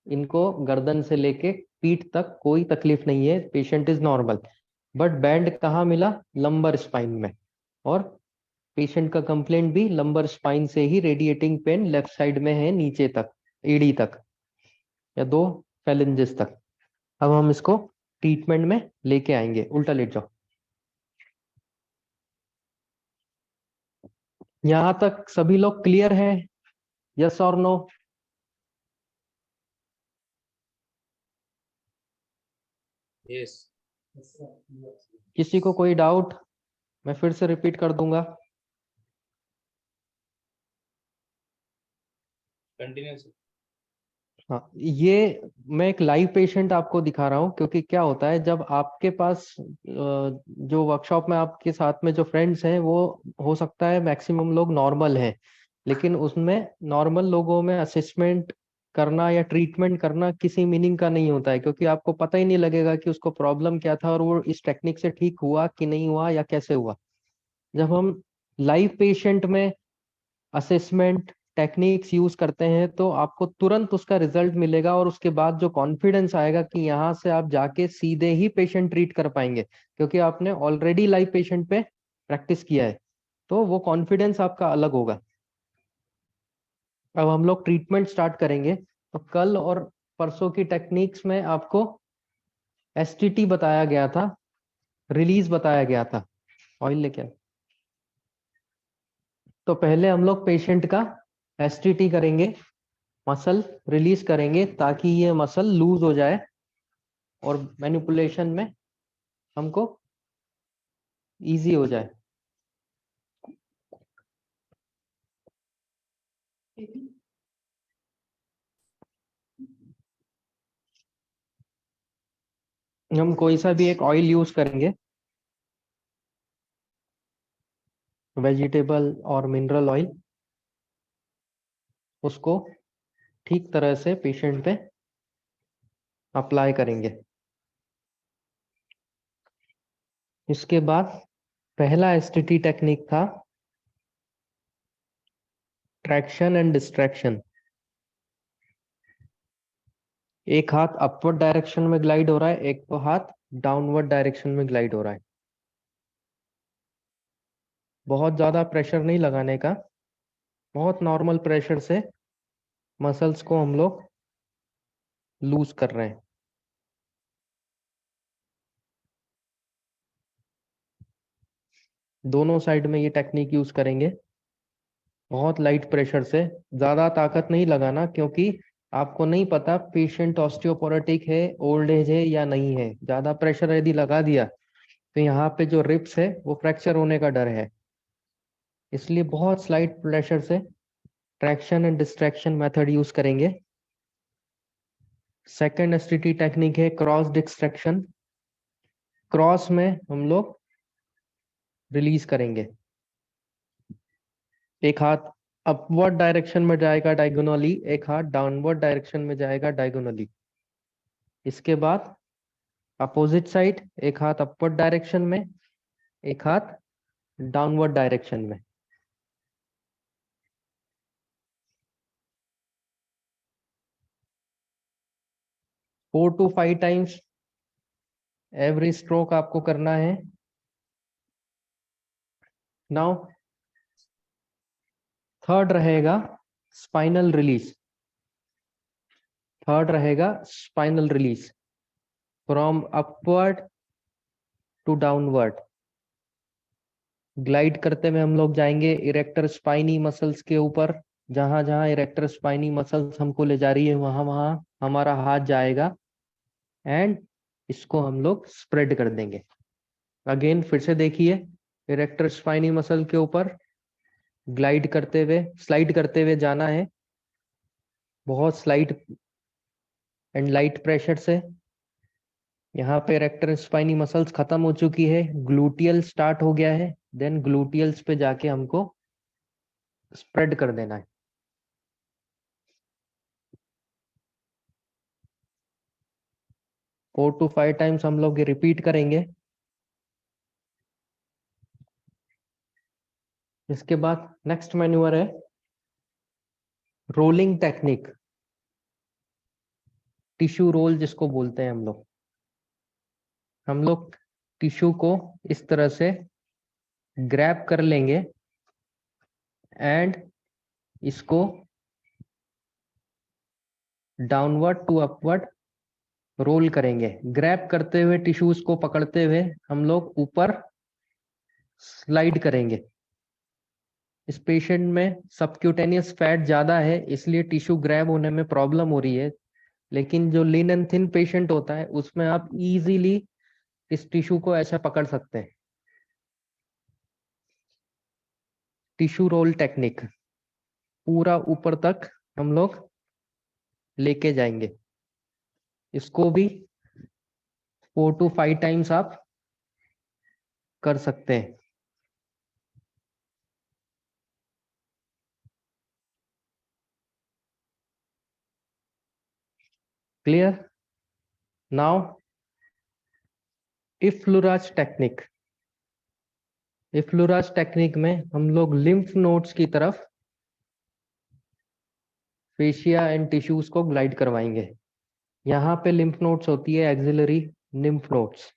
इनको गर्दन से लेके पीठ तक कोई तकलीफ नहीं है, patient is normal. But band कहाँ मिला? लंबर स्पाइन में। और पेशेंट का कंप्लेंट भी लंबर स्पाइन से ही, रेडिएटिंग पेन लेफ्ट साइड में है, नीचे तक, एडी तक या 2 फेलेंजेस तक। अब हम इसको ट्रीटमेंट में लेके आएंगे। उल्टा लेट जाओ। यहां तक सभी लोग क्लियर है? यस और नो? यस। किसी को कोई डाउट? मैं फिर से रिपीट कर दूंगा। कंटिन्यू। हाँ, ये मैं एक लाइव पेशेंट आपको दिखा रहा हूँ, क्योंकि क्या होता है जब आपके पास जो वर्कशॉप में आपके साथ में जो फ्रेंड्स हैं, वो हो सकता है मैक्सिमम लोग नॉर्मल हैं, लेकिन उसमें नॉर्मल लोगों में असेसमेंट करना या ट्रीटमेंट करना किसी मीनिंग का नहीं होता है, क्योंकि आपको पता ही नहीं लगेगा कि उसको प्रॉब्लम क्या था और वो इस टेक्निक से ठीक हुआ कि नहीं हुआ या कैसे हुआ। जब हम लाइव पेशेंट में असेसमेंट टेक्निक्स यूज करते हैं तो आपको तुरंत उसका रिजल्ट मिलेगा, और उसके बाद जो कॉन्फिडेंस आएगा कि यहाँ से आप जाके सीधे ही पेशेंट ट्रीट कर पाएंगे, क्योंकि आपने ऑलरेडी लाइव पेशेंट पे प्रैक्टिस किया है, तो वो कॉन्फिडेंस आपका अलग होगा। अब हम लोग ट्रीटमेंट स्टार्ट करेंगे। तो कल और परसों की टेक्निक्स में आपको एसटीटी बताया गया था, रिलीज बताया गया था। ऑयल लेके आए। तो पहले हम लोग पेशेंट का एसटीटी करेंगे, मसल रिलीज करेंगे ताकि ये मसल लूज हो जाए और मैनिपुलेशन में हमको इजी हो जाए। हम कोई सा भी एक ऑयल यूज करेंगे, वेजिटेबल और मिनरल ऑयल, उसको ठीक तरह से पेशेंट पे अप्लाई करेंगे। इसके बाद पहला एसटीटी टेक्निक था ट्रैक्शन एंड डिस्ट्रैक्शन। एक हाथ अपवर्ड डायरेक्शन में ग्लाइड हो रहा है, एक तो हाथ डाउनवर्ड डायरेक्शन में ग्लाइड हो रहा है। बहुत ज्यादा प्रेशर नहीं लगाने का, बहुत नॉर्मल प्रेशर से मसल्स को हम लोग लूज कर रहे हैं। दोनों साइड में ये टेक्निक यूज करेंगे, बहुत लाइट प्रेशर से। ज्यादा ताकत नहीं लगाना, क्योंकि आपको नहीं पता पेशेंट ऑस्टियोपोरोटिक है, ओल्ड एज है या नहीं है। ज्यादा प्रेशर यदि लगा दिया तो यहाँ पे जो रिब्स है वो फ्रैक्चर होने का डर है। इसलिए बहुत स्लाइट प्रेशर से traction and distraction method use करेंगे। सेकेंड एसटीटी टेक्निक है क्रॉस डिस्ट्रैक्शन। क्रॉस में हम लोग रिलीज करेंगे, एक हाथ अपवर्ड डायरेक्शन में जाएगा डायगोनली, एक हाथ डाउनवर्ड डायरेक्शन में जाएगा डायगोनली। इसके बाद अपोजिट साइड, एक हाथ अपवर्ड डायरेक्शन में, एक हाथ डाउनवर्ड डायरेक्शन में। Four to 5 times every stroke आपको करना है। नाउ थर्ड रहेगा स्पाइनल रिलीज। थर्ड रहेगा spinal release from upward to downward. Glide करते हुए हम लोग जाएंगे इरेक्टर स्पाइनी मसल्स के ऊपर। जहां जहां इरेक्टर स्पाइनी मसल्स हमको ले जा रही है वहां वहां हमारा हाथ जाएगा एंड इसको हम लोग स्प्रेड कर देंगे। अगेन फिर से देखिए, इरेक्टर स्पाइनी मसल के ऊपर ग्लाइड करते हुए, स्लाइड करते हुए जाना है, बहुत स्लाइड एंड लाइट प्रेशर से। यहाँ पे इरेक्टर स्पाइनी मसल्स खत्म हो चुकी है, ग्लूटियल स्टार्ट हो गया है, देन ग्लूटियल्स पे जाके हमको स्प्रेड कर देना है। फोर टू 5 टाइम्स हम लोग ये रिपीट करेंगे। इसके बाद नेक्स्ट मैन्यूवर है रोलिंग टेक्निक, टिश्यू रोल जिसको बोलते हैं हम लोग। हम लोग टिश्यू को इस तरह से ग्रैब कर लेंगे एंड इसको डाउनवर्ड टू अपवर्ड रोल करेंगे। ग्रैब करते हुए टिश्यूज को पकड़ते हुए हम लोग ऊपर स्लाइड करेंगे। इस पेशेंट में सबक्यूटेनियस फैट ज्यादा है, इसलिए टिश्यू ग्रैब होने में प्रॉब्लम हो रही है। लेकिन जो लीन एंड थिन पेशेंट होता है उसमें आप इजीली इस टिश्यू को ऐसा पकड़ सकते हैं। टिश्यू रोल टेक्निक पूरा ऊपर तक हम लोग लेके जाएंगे। इसको भी 4 to 5 टाइम्स आप कर सकते हैं। Clear? Now effleurage technique. Effleurage technique में हम लोग लिम्फ नोड्स की तरफ फेशिया एंड टिश्यूज को ग्लाइड करवाएंगे। यहाँ पे लिम्फ नोड्स होती है एक्सिलरी लिम्फ नोड्स।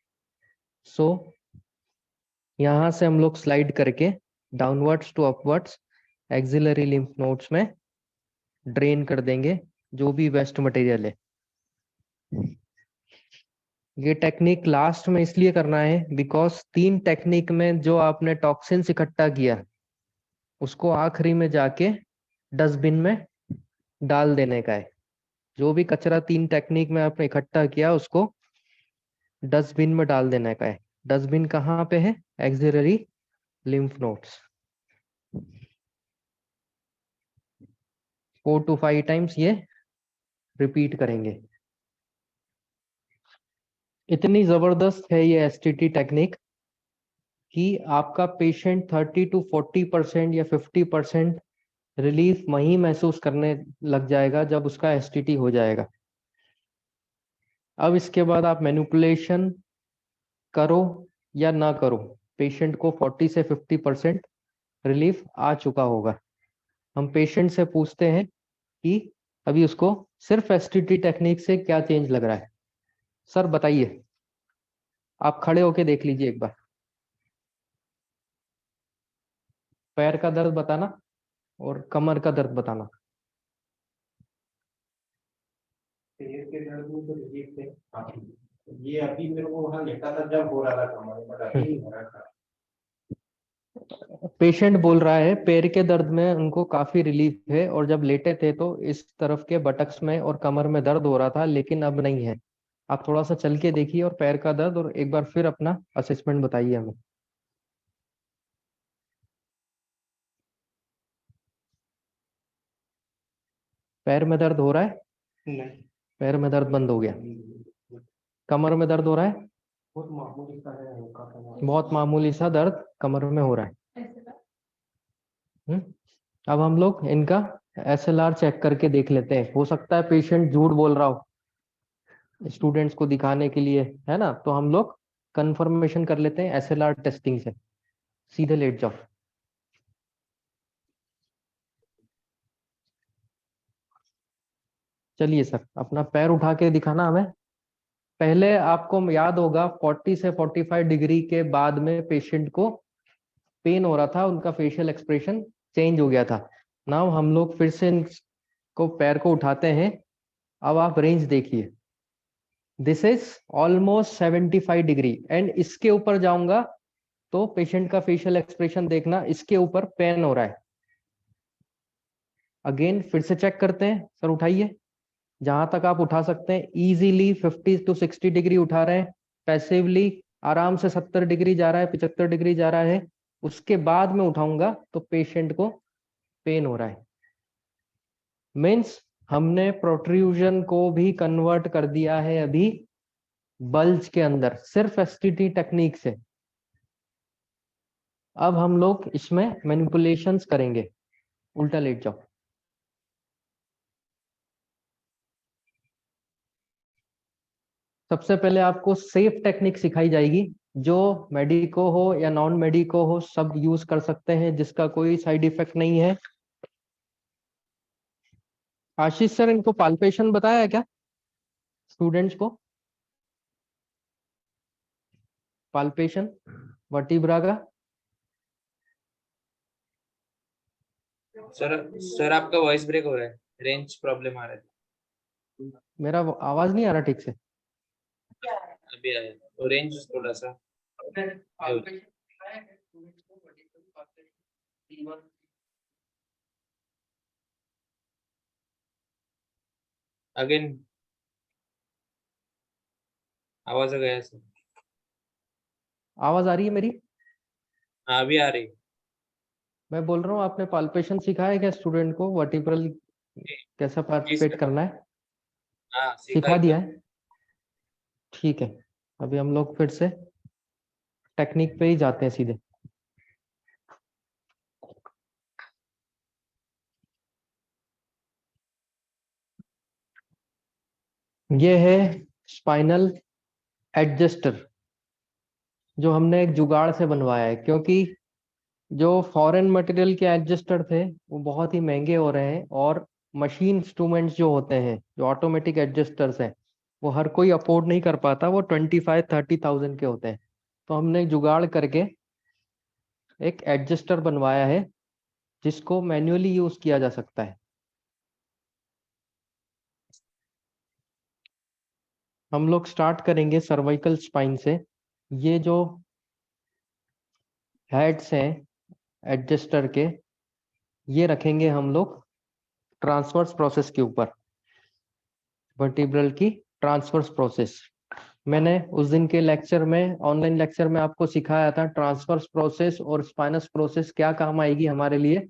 सो यहाँ से हम लोग स्लाइड करके downwards to upwards axillary lymph nodes में ड्रेन कर देंगे जो भी वेस्ट मटेरियल है। ये टेक्निक लास्ट में इसलिए करना है बिकॉज 3 टेक्निक में जो आपने टॉक्सिन्स इकट्ठा किया उसको आखिरी में जाके डस्टबिन में डाल देने का है। जो भी कचरा 3 टेक्निक में आपने इकट्ठा किया उसको डस्टबिन में डाल देने का है। डस्टबिन कहाँ पे है? Axillary lymph nodes. 4 to 5 times ये रिपीट करेंगे। इतनी जबरदस्त है ये एसटीटी टेक्निक कि आपका पेशेंट 30 to 40% या 50% रिलीफ वहीं महसूस करने लग जाएगा जब उसका एसटीटी हो जाएगा। अब इसके बाद आप मैनिपुलेशन करो या ना करो, पेशेंट को 40 से 50% रिलीफ आ चुका होगा। हम पेशेंट से पूछते हैं कि अभी उसको सिर्फ एसटीटी टेक्निक से क्या चेंज लग रहा है सर, बताइए। आप खड़े होके देख लीजिए एक बार। पैर का दर्द बताना और कमर का दर्द बताना। पैर के दर्द में तो रिलीफ थे काफी। ये अभी मेरे को वहां लेटा था जब हो रहा था कमर, बट अभी नहीं हो रहा था। पेशेंट बोल रहा है पैर के दर्द में उनको काफी रिलीफ है, और जब लेटे थे तो इस तरफ के बटक्स में और कमर में दर्द हो रहा था, लेकिन अब नहीं है। आप थोड़ा सा चल के देखिए और पैर का दर्द, और एक बार फिर अपना असेसमेंट बताइए हमें। पैर में दर्द हो रहा है? नहीं, पैर में दर्द बंद हो गया। कमर में दर्द हो रहा है? बहुत मामूली सा है, हल्का सा। बहुत मामूली सा दर्द कमर में हो रहा है। अब हम लोग इनका एसएलआर चेक करके देख लेते हैं। हो सकता है पेशेंट झूठ बोल रहा हो स्टूडेंट्स को दिखाने के लिए, है ना? तो हम लोग कंफर्मेशन कर लेते हैं एसएलआर टेस्टिंग से। सीधे लेट जाओ। चलिए सर, अपना पैर उठा के दिखाना हमें। पहले आपको याद होगा 40 से 45 डिग्री के बाद में पेशेंट को पेन हो रहा था, उनका फेशियल एक्सप्रेशन चेंज हो गया था। नाउ हम लोग फिर से इनको पैर को उठाते हैं। अब आप रेंज देखिए, this is almost 75 degree, and इसके ऊपर जाऊंगा तो पेशेंट का फेशियल एक्सप्रेशन देखना, इसके ऊपर पेन हो रहा है। अगेन फिर से चेक करते हैं। सर उठाइए, जहां तक आप उठा सकते हैं। इजीली 50 to 60 डिग्री उठा रहे हैं। पैसिवली आराम से 70 डिग्री जा रहा है, 75 डिग्री जा रहा है। उसके बाद में उठाऊंगा तो पेशेंट को पेन हो रहा है। मीन्स हमने प्रोट्रूजन को भी कन्वर्ट कर दिया है अभी बल्ज के अंदर, सिर्फ एसटीटी टेक्निक से। अब हम लोग इसमें मैनिपुलेशंस करेंगे। उल्टा लेट जाओ। सबसे पहले आपको सेफ टेक्निक सिखाई जाएगी, जो मेडिको हो या नॉन मेडिको हो, सब यूज कर सकते हैं, जिसका कोई साइड इफेक्ट नहीं है। आशीष सर, इनको पाल्पेशन बताया है क्या स्टूडेंट्स को? पाल्पेशन वर्टिब्रा का। सर आपका वॉइस ब्रेक हो रहा है, रेंज प्रॉब्लम आ रहा है। मेरा आवाज नहीं आ रहा ठीक से? अभी आया तो रेंज थोड़ा सा। अगेन आवाज आ गया सर। आवाज आ रही है मेरी? हाँ अभी आ रही। मैं बोल रहा हूँ, आपने पाल्पेशन सिखाया है क्या स्टूडेंट को? वर्टिब्रल कैसा पार्टिसिपेट करना है हाँ सिखा दिया है? ठीक है, अभी हम लोग फिर से टेक्निक पे ही जाते हैं सीधे। ये है स्पाइनल एडजस्टर, जो हमने एक जुगाड़ से बनवाया है, क्योंकि जो फॉरेन मटेरियल के एडजस्टर थे वो बहुत ही महंगे हो रहे हैं, और मशीन इंस्ट्रूमेंट्स जो होते हैं, जो ऑटोमेटिक एडजस्टर्स हैं, वो हर कोई अफोर्ड नहीं कर पाता। वो 25-30,000 के होते हैं। तो हमने जुगाड़ करके एक एडजस्टर बनवाया है, जिसको मैन्युअली यूज किया जा सकता है। हम लोग स्टार्ट करेंगे सर्वाइकल स्पाइन से। ये जो हेड्स हैं एडजस्टर के, ये रखेंगे हम लोग ट्रांसवर्स प्रोसेस के ऊपर, वर्टिब्रल की ट्रांसवर्स प्रोसेस। मैंने उस दिन के लेक्चर में, ऑनलाइन लेक्चर में आपको सिखाया था ट्रांसवर्स प्रोसेस और स्पाइनस प्रोसेस क्या काम आएगी हमारे लिए।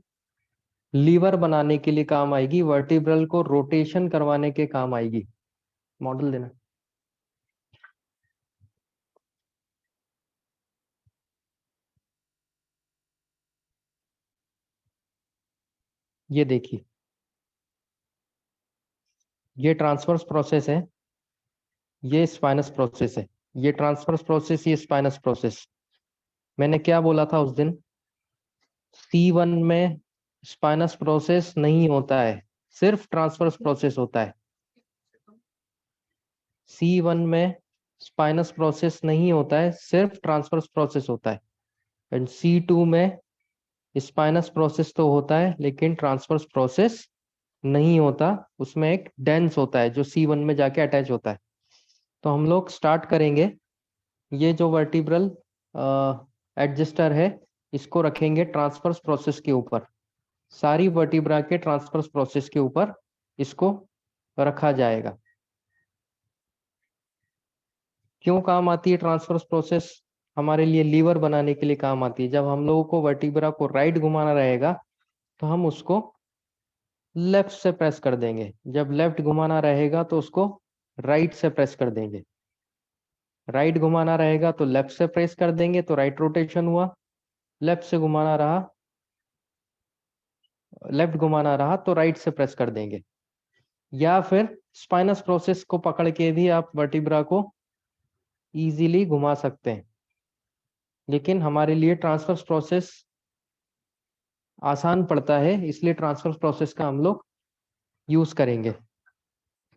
लीवर बनाने के लिए काम आएगी, वर्टिब्रल को रोटेशन करवाने के काम आएगी। मॉडल देना। ये देखिए, ये ट्रांसवर्स प्रोसेस है, ये स्पाइनस प्रोसेस है। ये ट्रांसवर्स प्रोसेस, ये स्पाइनस प्रोसेस। मैंने क्या बोला था उस दिन? C1 में स्पाइनस प्रोसेस नहीं होता है, सिर्फ ट्रांसवर्स प्रोसेस होता है। C1 में स्पाइनस प्रोसेस नहीं होता है, सिर्फ ट्रांसवर्स प्रोसेस होता है। एंड C2 में स्पाइनस प्रोसेस तो होता है लेकिन ट्रांसवर्स प्रोसेस नहीं होता, उसमें एक डेंस होता है जो C1 में जाके अटैच होता है। तो हम लोग स्टार्ट करेंगे। ये जो वर्टिब्रल एडजस्टर है इसको रखेंगे ट्रांसवर्स प्रोसेस के ऊपर, सारी वर्टिब्रा के ट्रांसवर्स प्रोसेस के ऊपर इसको रखा जाएगा। क्यों काम आती है ट्रांसवर्स प्रोसेस? हमारे लिए लीवर बनाने के लिए काम आती है। जब हम लोगों को वर्टिब्रा को राइट घुमाना रहेगा तो हम उसको लेफ्ट से प्रेस कर देंगे, जब लेफ्ट घुमाना रहेगा तो उसको राइट से प्रेस कर देंगे। राइट घुमाना रहेगा तो लेफ्ट से प्रेस कर देंगे तो राइट रोटेशन हुआ, लेफ्ट से घुमाना रहा, लेफ्ट घुमाना रहा तो राइट से प्रेस कर देंगे। या फिर स्पाइनस प्रोसेस को पकड़ के भी आप वर्टिब्रा को इजीली घुमा सकते हैं, लेकिन हमारे लिए ट्रांसवर्स प्रोसेस आसान पड़ता है, इसलिए ट्रांसवर्स प्रोसेस का हम लोग यूज करेंगे।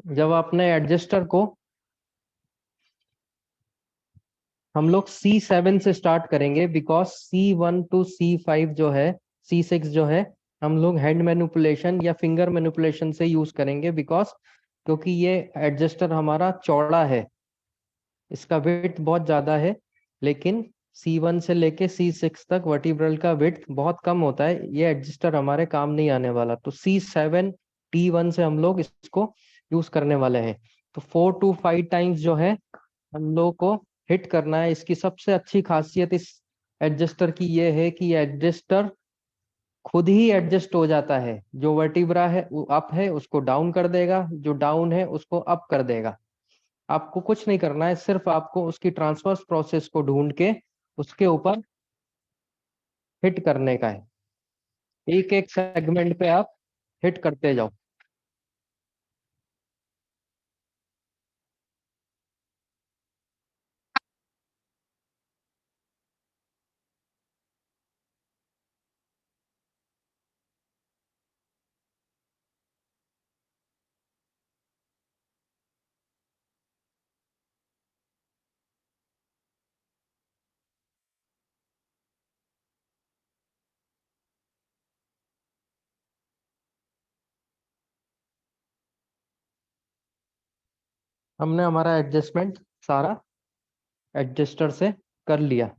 जब आपने एडजस्टर को हम लोग C7 से स्टार्ट करेंगे, बिकॉज C1 to C5 जो है, C6 जो है हम लोग हैंड मैनिपुलेशन या फिंगर मैनिपुलेशन से यूज करेंगे, बिकॉज क्योंकि ये एडजस्टर हमारा चौड़ा है, इसका विड्थ बहुत ज्यादा है। लेकिन C1 से लेके C6 तक वर्टिब्रल का विड्थ बहुत कम होता है, ये एडजस्टर हमारे काम नहीं आने वाला। तो C7 T1 से हम लोग इसको यूज करने वाले हैं। तो 4 to 5 टाइम्स जो है हम लोग को हिट करना है। इसकी सबसे अच्छी खासियत इस एडजस्टर की ये है कि एडजस्टर खुद ही एडजस्ट हो जाता है। जो वर्टिब्रा है वो अप है उसको डाउन कर देगा, जो डाउन है उसको अप कर देगा। आपको कुछ नहीं करना है, सिर्फ आपको उसकी ट्रांसवर्स प्रोसेस को ढूंढ के उसके ऊपर हिट करने का है। एक एक सेगमेंट पे आप हिट करते जाओ। हमने हमारा एडजस्टमेंट सारा एडजस्टर से कर लिया।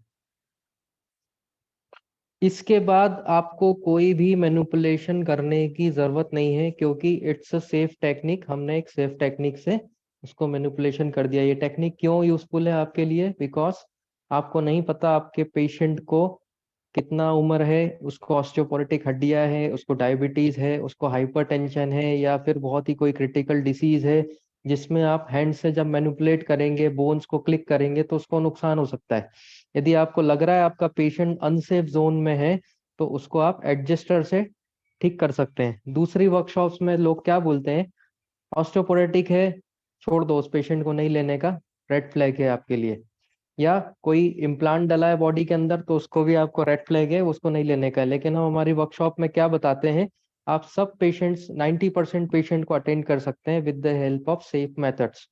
इसके बाद आपको कोई भी मैनिपुलेशन करने की जरूरत नहीं है, क्योंकि इट्स अ सेफ टेक्निक। हमने एक सेफ टेक्निक से उसको मैनिपुलेशन कर दिया। ये टेक्निक क्यों यूजफुल है आपके लिए? बिकॉज आपको नहीं पता आपके पेशेंट को कितना उम्र है, उसको ऑस्टियोपोरोटिक हड्डियां है, उसको डायबिटीज है, उसको हाइपरटेंशन है, या फिर बहुत ही कोई क्रिटिकल डिसीज है जिसमें आप हैंड से जब मैनिपुलेट करेंगे, बोन्स को क्लिक करेंगे तो उसको नुकसान हो सकता है। यदि आपको लग रहा है आपका पेशेंट अनसेफ जोन में है तो उसको आप एडजस्टर से ठीक कर सकते हैं। दूसरी वर्कशॉप्स में लोग क्या बोलते हैं, ऑस्टियोपोरोटिक है, छोड़ दो, उस पेशेंट को नहीं लेने का, रेड फ्लैग है आपके लिए। या कोई इम्प्लांट डला है बॉडी के अंदर तो उसको भी आपको रेड फ्लैग है, उसको नहीं लेने का है। लेकिन हम हमारी वर्कशॉप में क्या बताते हैं, आप सब पेशेंट्स 90% पेशेंट को अटेंड कर सकते हैं with the help of safe methods.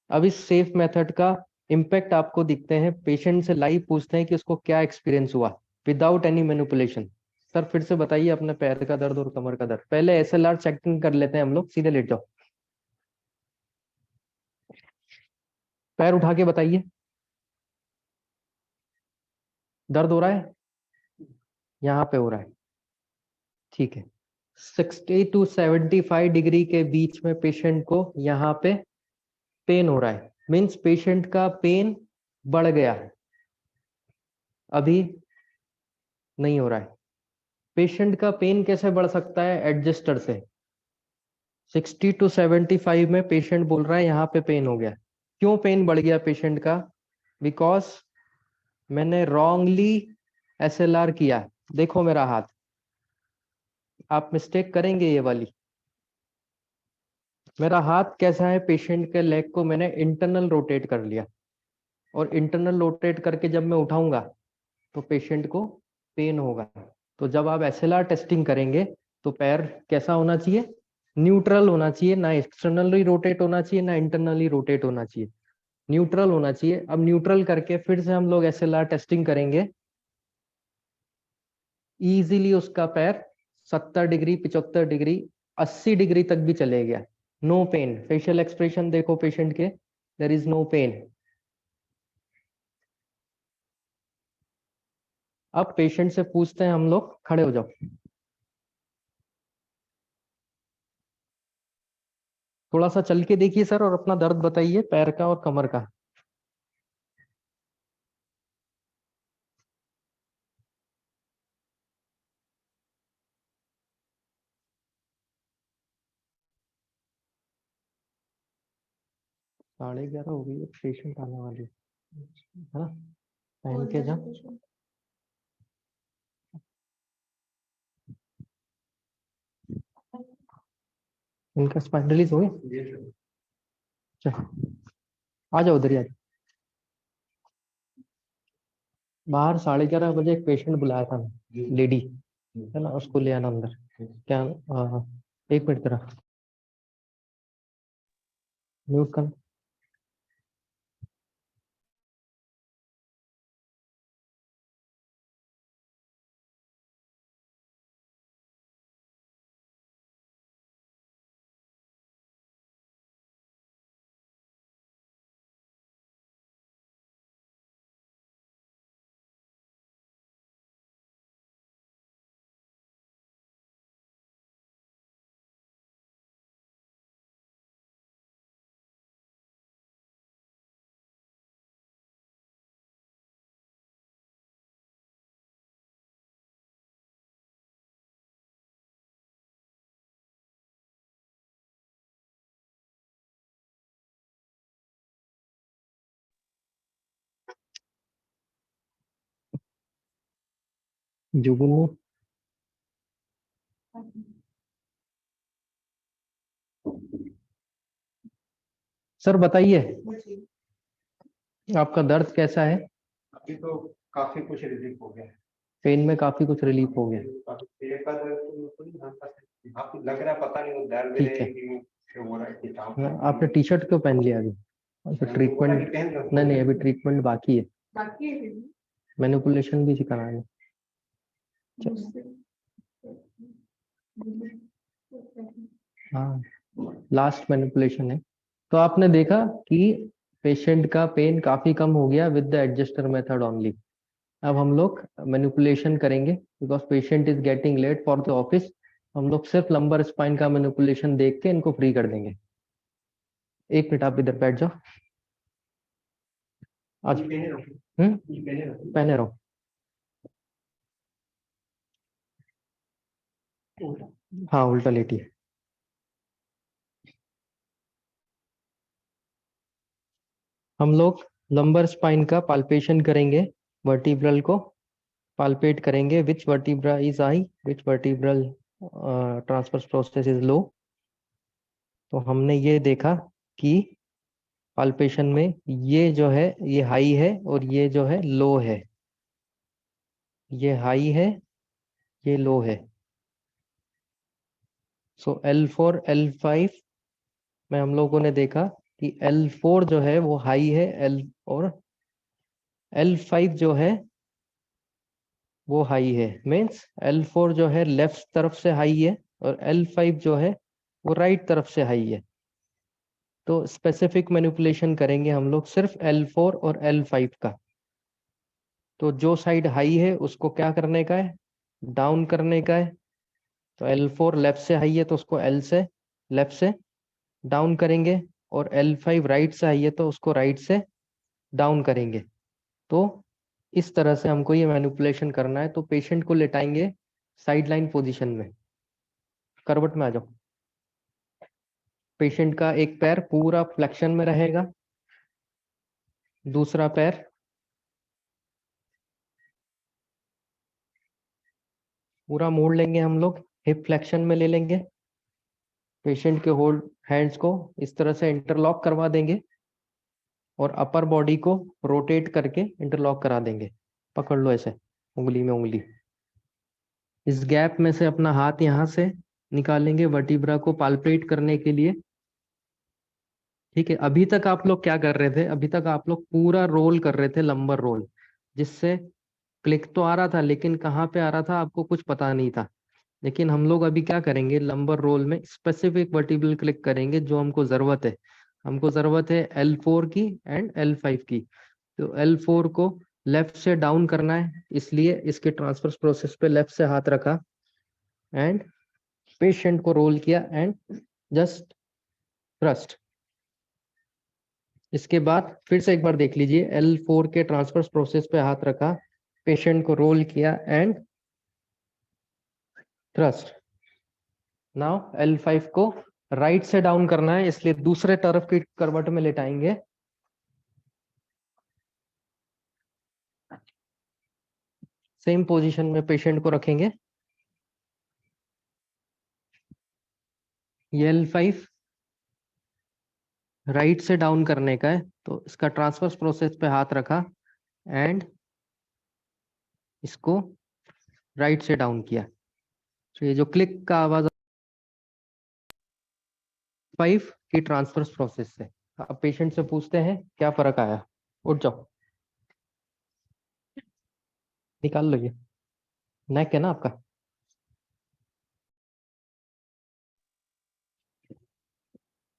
अब इस सेफ मेथड का इम्पैक्ट आपको दिखते हैं, पेशेंट से लाइव पूछते हैं कि उसको क्या एक्सपीरियंस हुआ विदाउट एनी मैनिपुलेशन। सर फिर से बताइए अपने पैर का दर्द और कमर का दर्द। पहले SLR चेकिंग कर लेते हैं हम लोग, सीधे लेट जाओ, पैर उठा के बताइए, दर्द हो रहा है? यहाँ पे हो रहा है, ठीक है। 60 to 75 डिग्री के बीच में पेशेंट को यहाँ पे पेन हो रहा है, मीन्स पेशेंट का पेन बढ़ गया है, अभी नहीं हो रहा है। पेशेंट का पेन कैसे बढ़ सकता है? एडजस्टर से। 60 to 75 में पेशेंट बोल रहा है यहाँ पे पेन हो गया। क्यों पेन बढ़ गया पेशेंट का? बिकॉज मैंने रॉन्गली SLR किया। देखो मेरा हाथ, आप मिस्टेक करेंगे ये वाली। मेरा हाथ कैसा है, पेशेंट के लेग को मैंने इंटरनल रोटेट कर लिया, और इंटरनल रोटेट करके जब मैं उठाऊंगा तो पेशेंट को पेन होगा। तो जब आप SLR टेस्टिंग करेंगे तो पैर कैसा होना चाहिए? न्यूट्रल होना चाहिए, ना एक्सटर्नली रोटेट होना चाहिए ना इंटरनली रोटेट होना चाहिए, न्यूट्रल होना चाहिए। अब न्यूट्रल करके फिर से हम लोग SLR टेस्टिंग करेंगे। इजीली उसका पैर 70 डिग्री, 75 डिग्री, 80 डिग्री तक भी चले गया। नो पेन, फेशियल एक्सप्रेशन देखो पेशेंट के, देयर इज नो पेन। अब पेशेंट से पूछते हैं हम लोग, खड़े हो जाओ, थोड़ा सा चल के देखिए सर और अपना दर्द बताइए पैर का और कमर का। साढ़े 11 हो गई, पेशेंट आने वाली है ना, पहन के जा। इनका स्पाइन रिलीज हो गया, चल आ जाओ उधर ही आ जाओ। बाहर 11:30 बजे एक पेशेंट बुलाया था, लेडी है ना, उसको ले आना अंदर। क्या एक मिनट तेरा म्यूट कर। जुगनू सर बताइए आपका दर्द कैसा है? अभी तो काफी कुछ रिलीफ हो गया है। पेन में काफी कुछ रिलीफ हो गया, पेट का दर्द तो नहीं हल्का सा आपको लग रहा है, पता नहीं वो दर्द ठीक है है। कि वो हो रहा है कि टाँग हाँ, आपने टी शर्ट क्यों पहन लिया अभी? अच्छा ट्रीटमेंट, नहीं अभी ट्रीटमेंट बाकी है, मैनिपुलेशन भी सिखाना है। हाँ लास्ट मैनिपुलेशन है। तो आपने देखा कि पेशेंट का पेन काफी कम हो गया with the adjuster method only. अब हम लोग मैनिपुलेशन करेंगे because patient is getting late for the office. हम लोग सिर्फ लंबर स्पाइन का मैनिपुलेशन देख के इनको फ्री कर देंगे। एक मिनट आप इधर बैठ जाओ, आज पहने रहो। हाँ उल्टा लेटिए। हम लोग लंबर स्पाइन का पाल्पेशन करेंगे, वर्टिब्रल को पाल्पेट करेंगे, which vertebra is high, which vertebral transverse process is low. तो हमने ये देखा कि पाल्पेशन में ये जो है ये हाई है और ये जो है लो है, ये हाई है ये लो है। सो L4 L5 में हम लोगों ने देखा कि L4 जो है वो हाई है, L और L5 जो है वो हाई है। मीन्स L4 जो है लेफ्ट तरफ से हाई है और L5 जो है वो राइट तरफ से हाई है। तो स्पेसिफिक मैनिपुलेशन करेंगे हम लोग सिर्फ L4 और L5 का। तो जो साइड हाई है उसको क्या करने का है, डाउन करने का है। तो L4 लेफ्ट से हाई है तो उसको L से लेफ्ट से डाउन करेंगे, और L5 राइट से हाई है तो उसको राइट से डाउन करेंगे। तो इस तरह से हमको ये मैनिपुलेशन करना है। तो पेशेंट को लेटाएंगे साइड लाइन पोजिशन में, करवट में आ जाओ। पेशेंट का एक पैर पूरा फ्लेक्शन में रहेगा, दूसरा पैर पूरा मोड़ लेंगे हम लोग, हिप फ्लेक्शन में ले लेंगे। पेशेंट के होल्ड हैंड्स को इस तरह से इंटरलॉक करवा देंगे और अपर बॉडी को रोटेट करके इंटरलॉक करा देंगे। पकड़ लो ऐसे उंगली में उंगली। इस गैप में से अपना हाथ यहाँ से निकालेंगे वर्टिब्रा को पाल्पेट करने के लिए। ठीक है, अभी तक आप लोग क्या कर रहे थे, अभी तक आप लोग पूरा रोल कर रहे थे, लंबर रोल, जिससे क्लिक तो आ रहा था लेकिन कहाँ पे आ रहा था आपको कुछ पता नहीं था। लेकिन हम लोग अभी क्या करेंगे, लंबर रोल में स्पेसिफिक वर्टिब्रल क्लिक करेंगे जो हमको जरूरत है। हमको जरूरत है L4 की एंड L5 की। तो L4 को लेफ्ट से डाउन करना है, इसलिए इसके ट्रांसफर प्रोसेस पे लेफ्ट से हाथ रखा एंड पेशेंट को रोल किया एंड जस्ट थ्रस्ट। इसके बाद फिर से एक बार देख लीजिए, L4 के ट्रांसफर प्रोसेस पे हाथ रखा, पेशेंट को रोल किया एंड थ्रस्ट। नाउ L5 को राइट से डाउन करना है, इसलिए दूसरे तरफ की करवट में लेटाएंगे। सेम पोजीशन में पेशेंट को रखेंगे। ये L5 राइट से डाउन करने का है, तो इसका ट्रांसफर प्रोसेस पे हाथ रखा एंड इसको राइट से डाउन किया। तो ये जो क्लिक का आवाज 5 की ट्रांसफर प्रोसेस से। अब पेशेंट से पूछते हैं क्या फर्क आया। उठ जाओ, निकाल लो ये, नेक है ना आपका।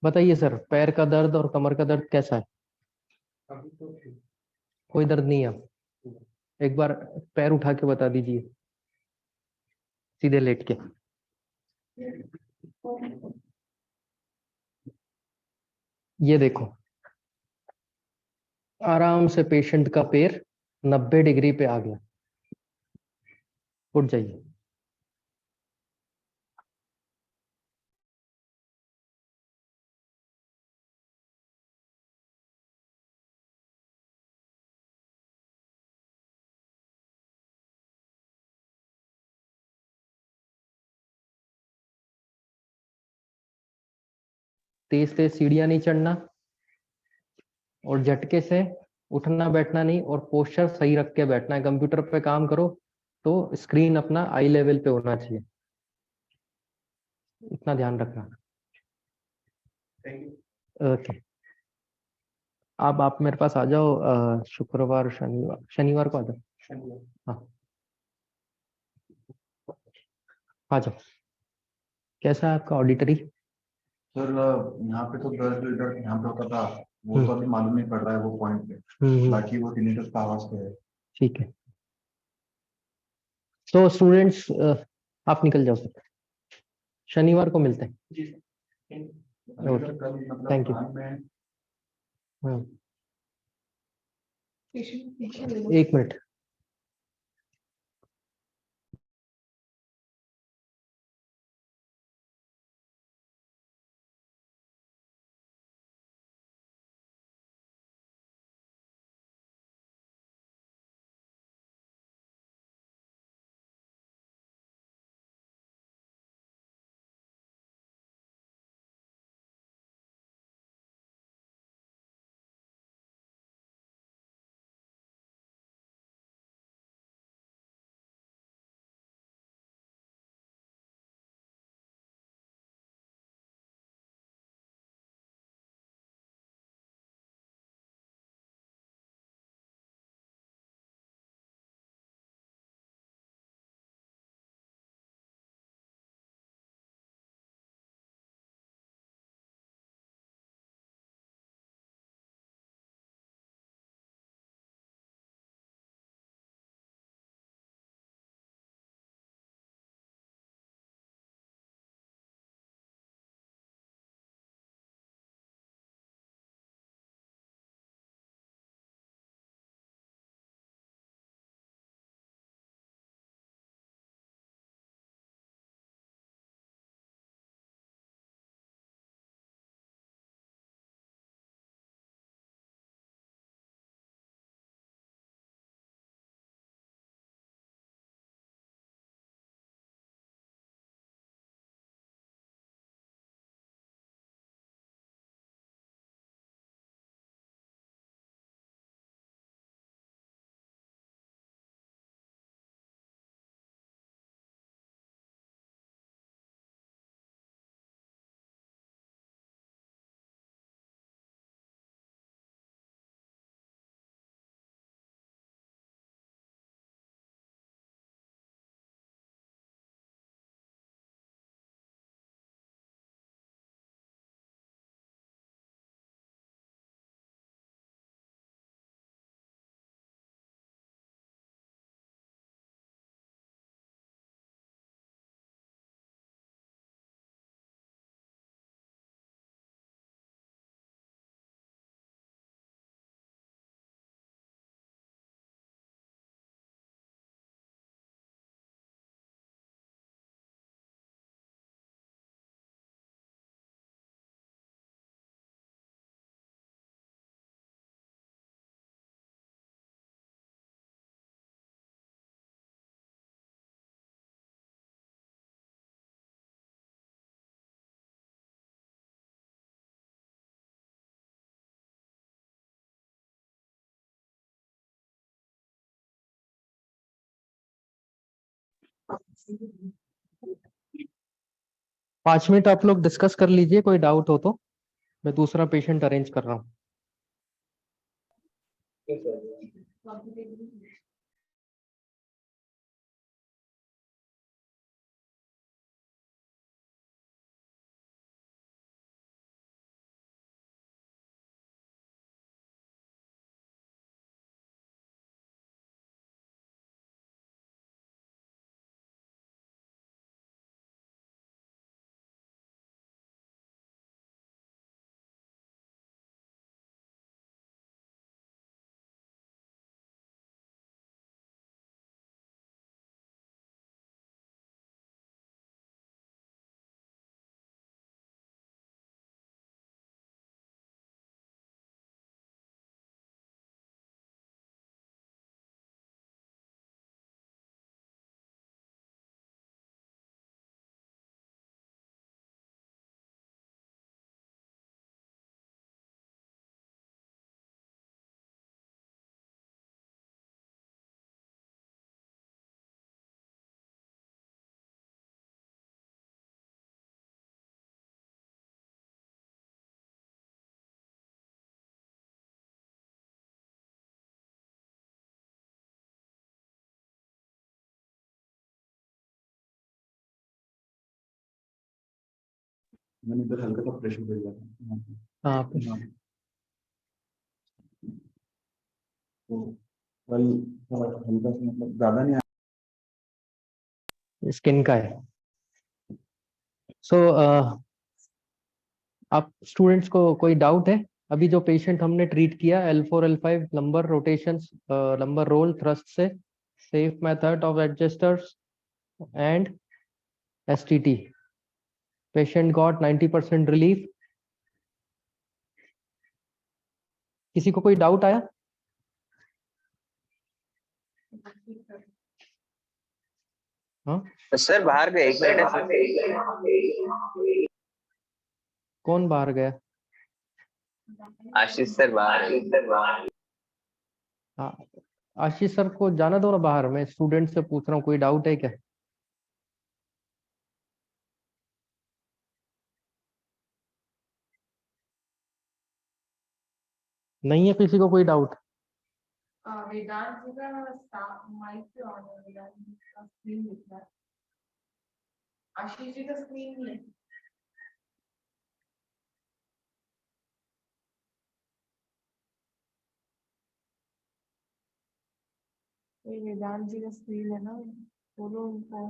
बताइए सर, पैर का दर्द और कमर का दर्द कैसा है? अभी तो ठीक। कोई दर्द नहीं है अब? एक बार पैर उठा के बता दीजिए, सीधे लेट के। ये देखो, आराम से पेशेंट का पैर 90 डिग्री पे आ गया। उठ जाइए। तेज तेज सीढ़ियां नहीं चढ़ना, और झटके से उठना बैठना नहीं, और पोस्चर सही रख के बैठना है। कंप्यूटर पे काम करो तो स्क्रीन अपना आई लेवल पे होना चाहिए, इतना ध्यान रखना। ओके, अब आप मेरे पास आ जाओ, शुक्रवार शनिवार, शनिवार को आ जाओ। हाँ, आ जाओ। कैसा है आपका ऑडिटरी? सर यहाँ पे तो दर्द यहाँ पे होता था, वो तो अभी मालूम नहीं पड़ रहा है वो पॉइंट पे। बाकी वो tinnitus का आवाज पे है। ठीक है, तो स्टूडेंट्स आप निकल जाओ सर, शनिवार को मिलते हैं। अभी तो कल मतलब थैंक यू। प्लान में एक मिनट। 5 मिनट आप लोग डिस्कस कर लीजिए, कोई डाउट हो तो मैं दूसरा पेशेंट अरेंज कर रहा हूँ। मैंने इधर हल्का सा प्रेशर भेजा था। हाँ, तो कल हल्का सा मतलब ज्यादा नहीं स्किन का है। सो आप स्टूडेंट्स को कोई डाउट है? अभी जो पेशेंट हमने ट्रीट किया L4 L5 lumbar rotations, lumbar roll thrust से, safe method of adjusters and STT, patient got 90% relief. किसी को कोई डाउट आया? हाँ, सर बाहर गए, 1 मिनट है कौन बाहर गया? आशीष सर बाहर। हाँ, आशीष सर को जाना दो ना बाहर, मैं स्टूडेंट से पूछ रहा हूँ कोई डाउट है क्या? नहीं है किसी को कोई डाउट? वेदांत जी का माइक पे ऑन है, वेदांत जी का स्क्रीन दिख रहा है, आशीष जी का स्क्रीन नहीं है। ये वेदांत जी का स्क्रीन है ना, बोलो उनको।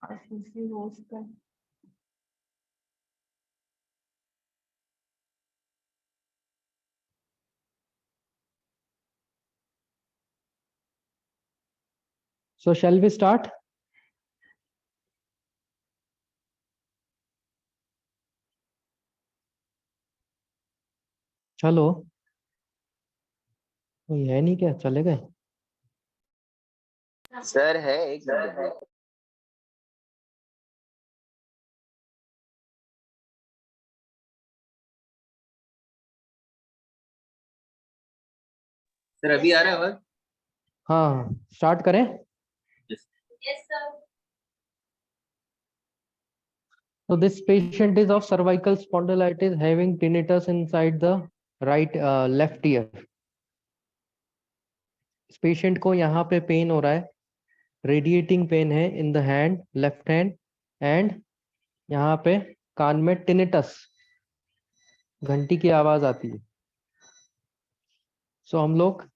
आशीष जी होस्ट है। So shall we start? चलो, कोई है नहीं क्या, चले गए? सर है, 1 मिनट है। सर अभी आ रहा है आवाज? हाँ, स्टार्ट करें। Yes sir. So this patient is of cervical spondylitis having tinnitus inside the right left ear. इस पेशेंट को यहाँ पे पेन हो रहा है, रेडिएटिंग पेन है in the hand, left hand, and यहाँ पे कान में टिनिटस, घंटी की आवाज आती है। सो हम लोग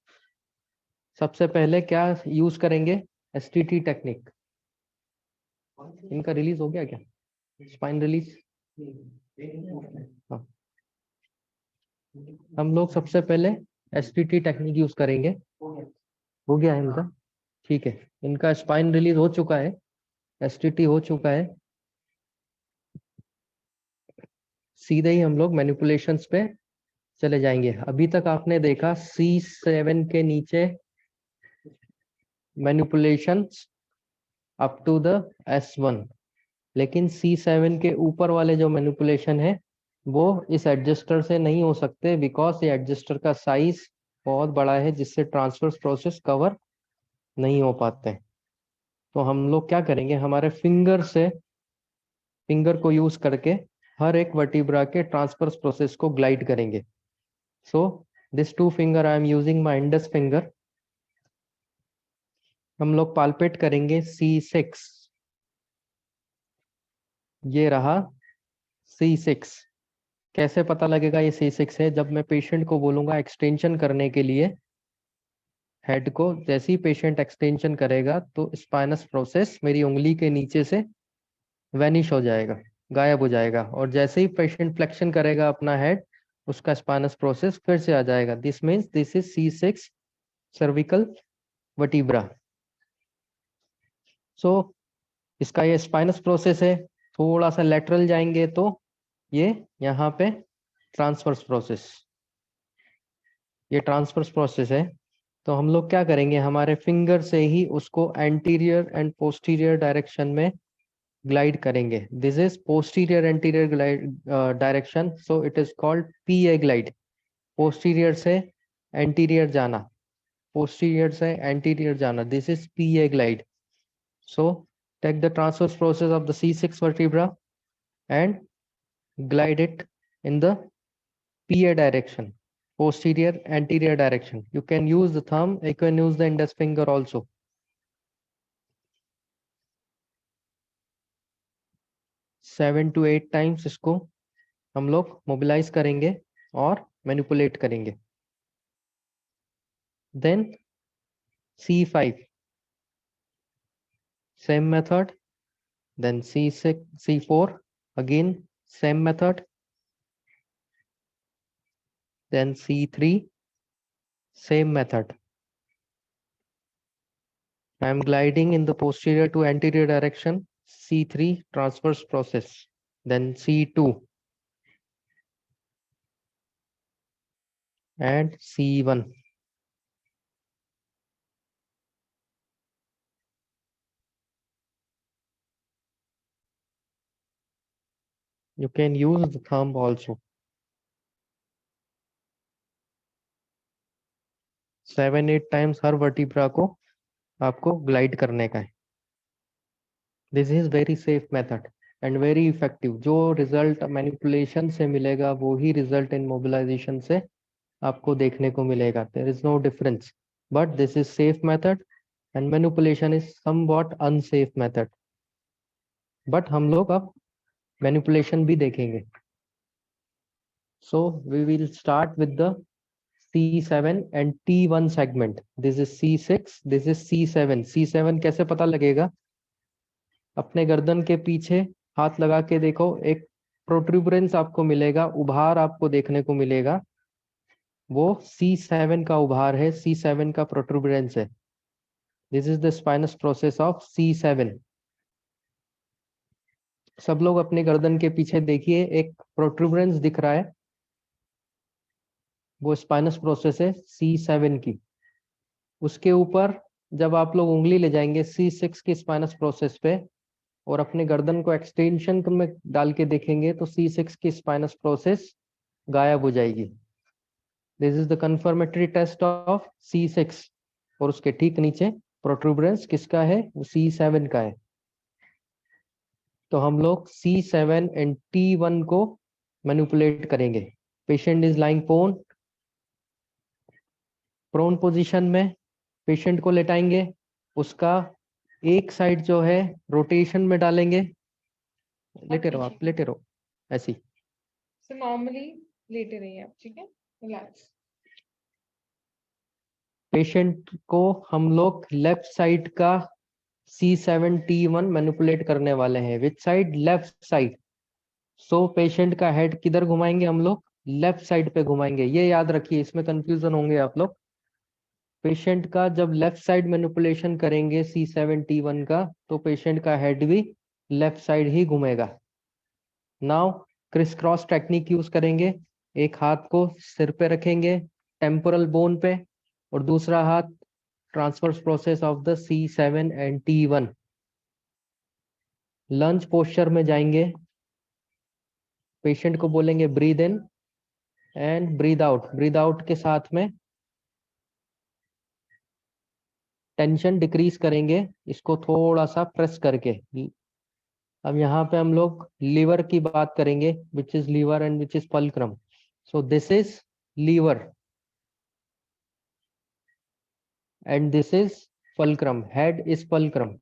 सबसे पहले क्या यूज करेंगे? STT technique. इनका रिलीज हो गया क्या? Spine release? हाँ, हम लोग सबसे पहले STT टेक्निक यूज करेंगे। हो गया है इनका? ठीक है, इनका स्पाइन रिलीज हो चुका है, STT हो चुका है। सीधे ही हम लोग मैनिपुलेशंस पे चले जाएंगे। अभी तक आपने देखा C7 के नीचे manipulations up to the S1, लेकिन C7 के ऊपर वाले जो मैनिपुलेशन है वो इस एडजस्टर से नहीं हो सकते, बिकॉज ये एडजस्टर का साइज बहुत बड़ा है जिससे ट्रांसवर्स प्रोसेस कवर नहीं हो पाते हैं। तो हम लोग क्या करेंगे, हमारे फिंगर को यूज करके हर एक वर्टिब्रा के ट्रांसवर्स प्रोसेस को ग्लाइड करेंगे। So this 2 finger I am using my index finger. हम लोग पाल्पेट करेंगे C6, ये रहा C6। कैसे पता लगेगा ये C6 है? जब मैं पेशेंट को बोलूंगा एक्सटेंशन करने के लिए हेड को, जैसे ही पेशेंट एक्सटेंशन करेगा तो स्पाइनस प्रोसेस मेरी उंगली के नीचे से वैनिश हो जाएगा, गायब हो जाएगा, और जैसे ही पेशेंट फ्लेक्शन करेगा अपना हेड, उसका स्पाइनस प्रोसेस फिर से आ जाएगा। This means this is C6 cervical vertebra. So इसका ये स्पाइनस प्रोसेस है। थोड़ा सा लेटरल जाएंगे तो ये यहाँ पे ट्रांसवर्स प्रोसेस, ये ट्रांसवर्स प्रोसेस है। तो हम लोग क्या करेंगे, हमारे फिंगर से ही उसको एंटीरियर एंड पोस्टीरियर डायरेक्शन में ग्लाइड करेंगे। This is posterior anterior glide direction, so it is called PA glide. Posterior से एंटीरियर जाना, पोस्टीरियर से एंटीरियर जाना, this is PA glide. So take the transverse process of the C6 vertebra and glide it in the PA direction, posterior anterior direction. You can use the thumb, you can use the index finger also. 7 to 8 times इसको हम लोग mobilise करेंगे और manipulate करेंगे। Then C5, same method. Then C6, C4, again same method. Then C3, same method. I am gliding in the posterior to anterior direction, C3 transverse process. Then C2 and C1. You can use the thumb also. 7-8 times her vertebra को आपको glide करने का है। This is very safe method and very effective. जो result manipulation से मिलेगा वो ही result in mobilisation से आपको देखने को मिलेगा। There is no difference, but this is safe method and manipulation is somewhat unsafe method. But हम लोग अब मैनिपुलेशन भी देखेंगे। So we will start with the C7 and T1 segment. This is C6, this is C7. C7 कैसे पता लगेगा? अपने गर्दन के पीछे हाथ लगा के देखो, एक प्रोट्रूबरेंस आपको मिलेगा, उभार आपको देखने को मिलेगा, वो C7 का उभार है, C7 का प्रोट्रूबरेंस है। This is the spinous process of C7। सब लोग अपने गर्दन के पीछे देखिए, एक प्रोट्रूबरेंस दिख रहा है, वो स्पाइनस प्रोसेस है C7 की। उसके ऊपर जब आप लोग उंगली ले जाएंगे C6 की स्पाइनस प्रोसेस पे और अपने गर्दन को एक्सटेंशन में डाल के देखेंगे तो C6 की स्पाइनस प्रोसेस गायब हो जाएगी। This is the confirmatory test of C6। और उसके ठीक नीचे प्रोट्रूबरेंस किसका है? वो C7 का है। तो हम लोग C7 एंड T1 को मैनिपुलेट करेंगे। Patient is lying prone position में, पेशेंट को लेटाएंगे, उसका एक साइड जो है रोटेशन में डालेंगे। लेटे रहो आप, लेटे रहो ऐसी। So normally लेटे रहिए आप, ठीक है, रिलैक्स। पेशेंट को हम लोग लेफ्ट साइड का C7 T1 मैनिपुलेट करने वाले हैं। Which side? Left side. So patient का हेड किधर घुमाएंगे हम लोग? लेफ्ट साइड पे घुमाएंगे। ये याद रखिए, इसमें कंफ्यूजन होंगे आप लोग। पेशेंट का जब लेफ्ट साइड मैनिपुलेशन करेंगे C7 T1 का, तो पेशेंट का हेड भी लेफ्ट साइड ही घूमेगा। Now criss cross technique use करेंगे। एक हाथ को सिर पे रखेंगे, टेम्पोरल बोन पे, और दूसरा हाथ transverse process of the C7 and T1। Lunge posture में जाएंगे, पेशेंट को बोलेंगे breathe in and breathe out. Breathe out के साथ में टेंशन डिक्रीज करेंगे इसको थोड़ा सा प्रेस करके। अब यहाँ पे हम लोग लीवर की बात करेंगे, which is lever and which is fulcrum. So this is lever and this is fulcrum, head is fulcrum.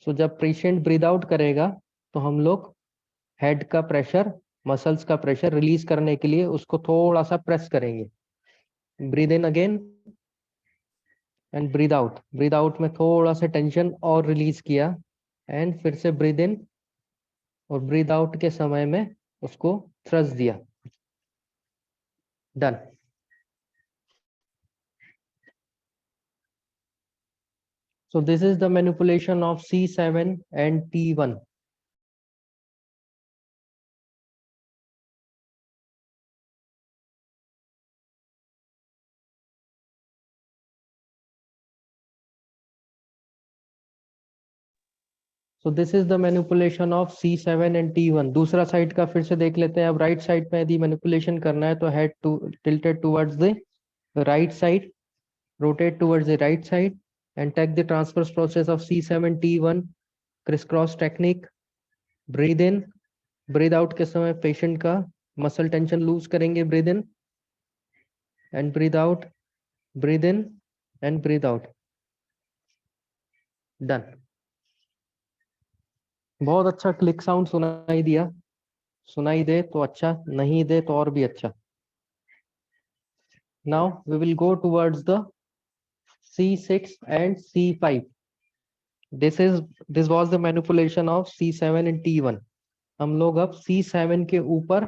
So जब पेशेंट ब्रीद आउट करेगा तो हम लोग हेड का प्रेशर, मसल्स का प्रेशर रिलीज करने के लिए उसको थोड़ा सा प्रेस करेंगे। Breathe in again and breathe out. Breathe out में थोड़ा सा टेंशन और रिलीज किया एंड फिर से ब्रीद इन और ब्रीद आउट के समय में उसको थ्रस्ट दिया। Done. So this is the manipulation of C7 and T1. So this is the manipulation of C7 and T1. दूसरा साइड का फिर से देख लेते हैं। अब राइट साइड पे यदि मैनिपुलेशन करना है तो head tilted towards the right side, rotate towards the right side and take the transverse process of C7 T1 crisscross technique. Breathe in, breathe out के समय पेशेंट का मसल टेंशन लूज करेंगे। breathe in and breathe out, breathe in and breathe out. Done. बहुत अच्छा click sound सुनाई दिया। सुनाई दे तो अच्छा, नहीं दे तो और भी अच्छा। Now we will go towards the C6 and C5. This was the manipulation of C7 and T1. हम लोग अब C7 के ऊपर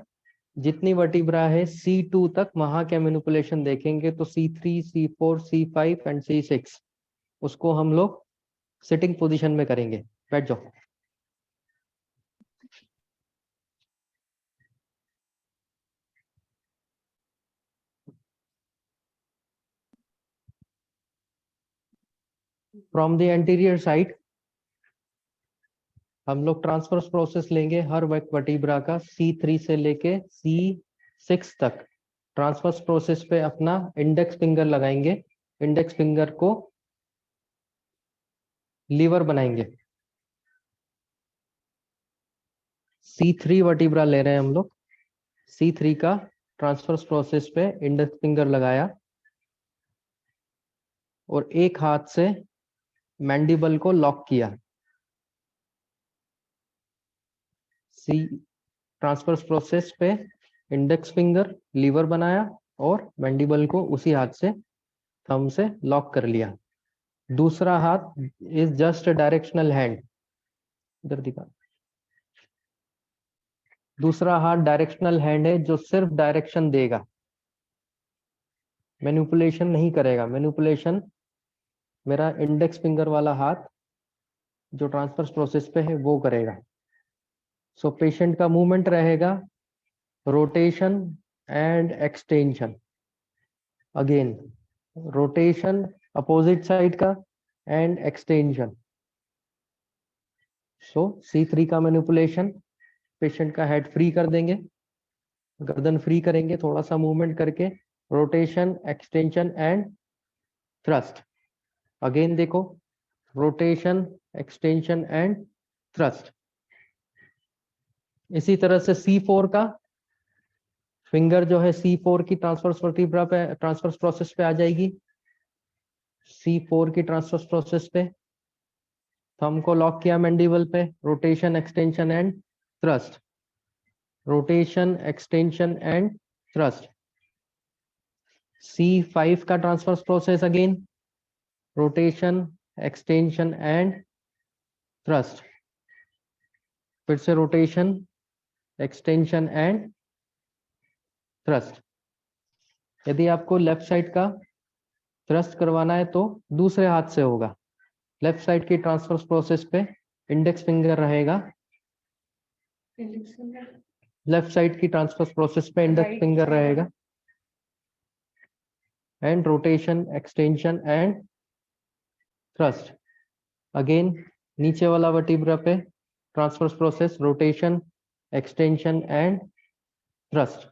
जितनी वर्टिब्रा है C2 तक वहां के मैनिपुलेशन देखेंगे। तो C3, C4, C5 and C6 उसको हम लोग सिटिंग पोजीशन में करेंगे। बैठ जाओ। फ्रॉम द एंटीरियर साइड हम लोग ट्रांसफर्स प्रोसेस लेंगे हर वर्टिब्रा का C3 से लेके C6 तक। ट्रांसफर्स प्रोसेस पे अपना इंडेक्स फिंगर लगाएंगे, इंडेक्स फिंगर को लीवर बनाएंगे। C3 वर्टिब्रा ले रहे हैं हम लोग। C3 का ट्रांसफर्स प्रोसेस पे इंडेक्स फिंगर लगाया और एक हाथ से मैंडिबल को लॉक किया। ट्रांसफर्स प्रोसेस पे इंडेक्स फिंगर लीवर बनाया और मैंडिबल को उसी हाथ से थंब से लॉक कर लिया। दूसरा हाथ इज जस्ट डायरेक्शनल हैंड, इधर दिखा। दूसरा हाथ डायरेक्शनल हैंड है जो सिर्फ डायरेक्शन देगा, मैनिपुलेशन नहीं करेगा। मैनिपुलेशन मेरा इंडेक्स फिंगर वाला हाथ जो ट्रांसफर्स प्रोसेस पे है वो करेगा। सो पेशेंट का मूवमेंट रहेगा rotation and extension. Again rotation opposite side का एंड एक्सटेंशन। सो C3 का मैनिपुलेशन, पेशेंट का हेड फ्री कर देंगे, गर्दन फ्री करेंगे थोड़ा सा मूवमेंट करके, rotation, extension and thrust. Again देखो रोटेशन, एक्सटेंशन एंड थ्रस्ट। इसी तरह से C4 का फिंगर जो है C4 की ट्रांसफर्स वर्टिब्रा पे, ट्रांसफर्स प्रोसेस पे आ जाएगी। C4 की ट्रांसफर्स प्रोसेस पे थंब को लॉक किया मैंडिबल पे, rotation, extension and thrust, rotation, extension and thrust. C5 का transverse process again rotation, extension and thrust, फिर से रोटेशन, एक्सटेंशन एंड थ्रस्ट। यदि आपको लेफ्ट साइड का थ्रस्ट करवाना है तो दूसरे हाथ से होगा। लेफ्ट साइड की ट्रांसफर्स प्रोसेस पे इंडेक्स फिंगर रहेगा, लेफ्ट साइड की ट्रांसफर्स प्रोसेस पे इंडेक्स फिंगर रहेगा and rotation, extension and thrust. Again नीचे वाला वर्टिब्रा पे transverse process rotation, extension and thrust.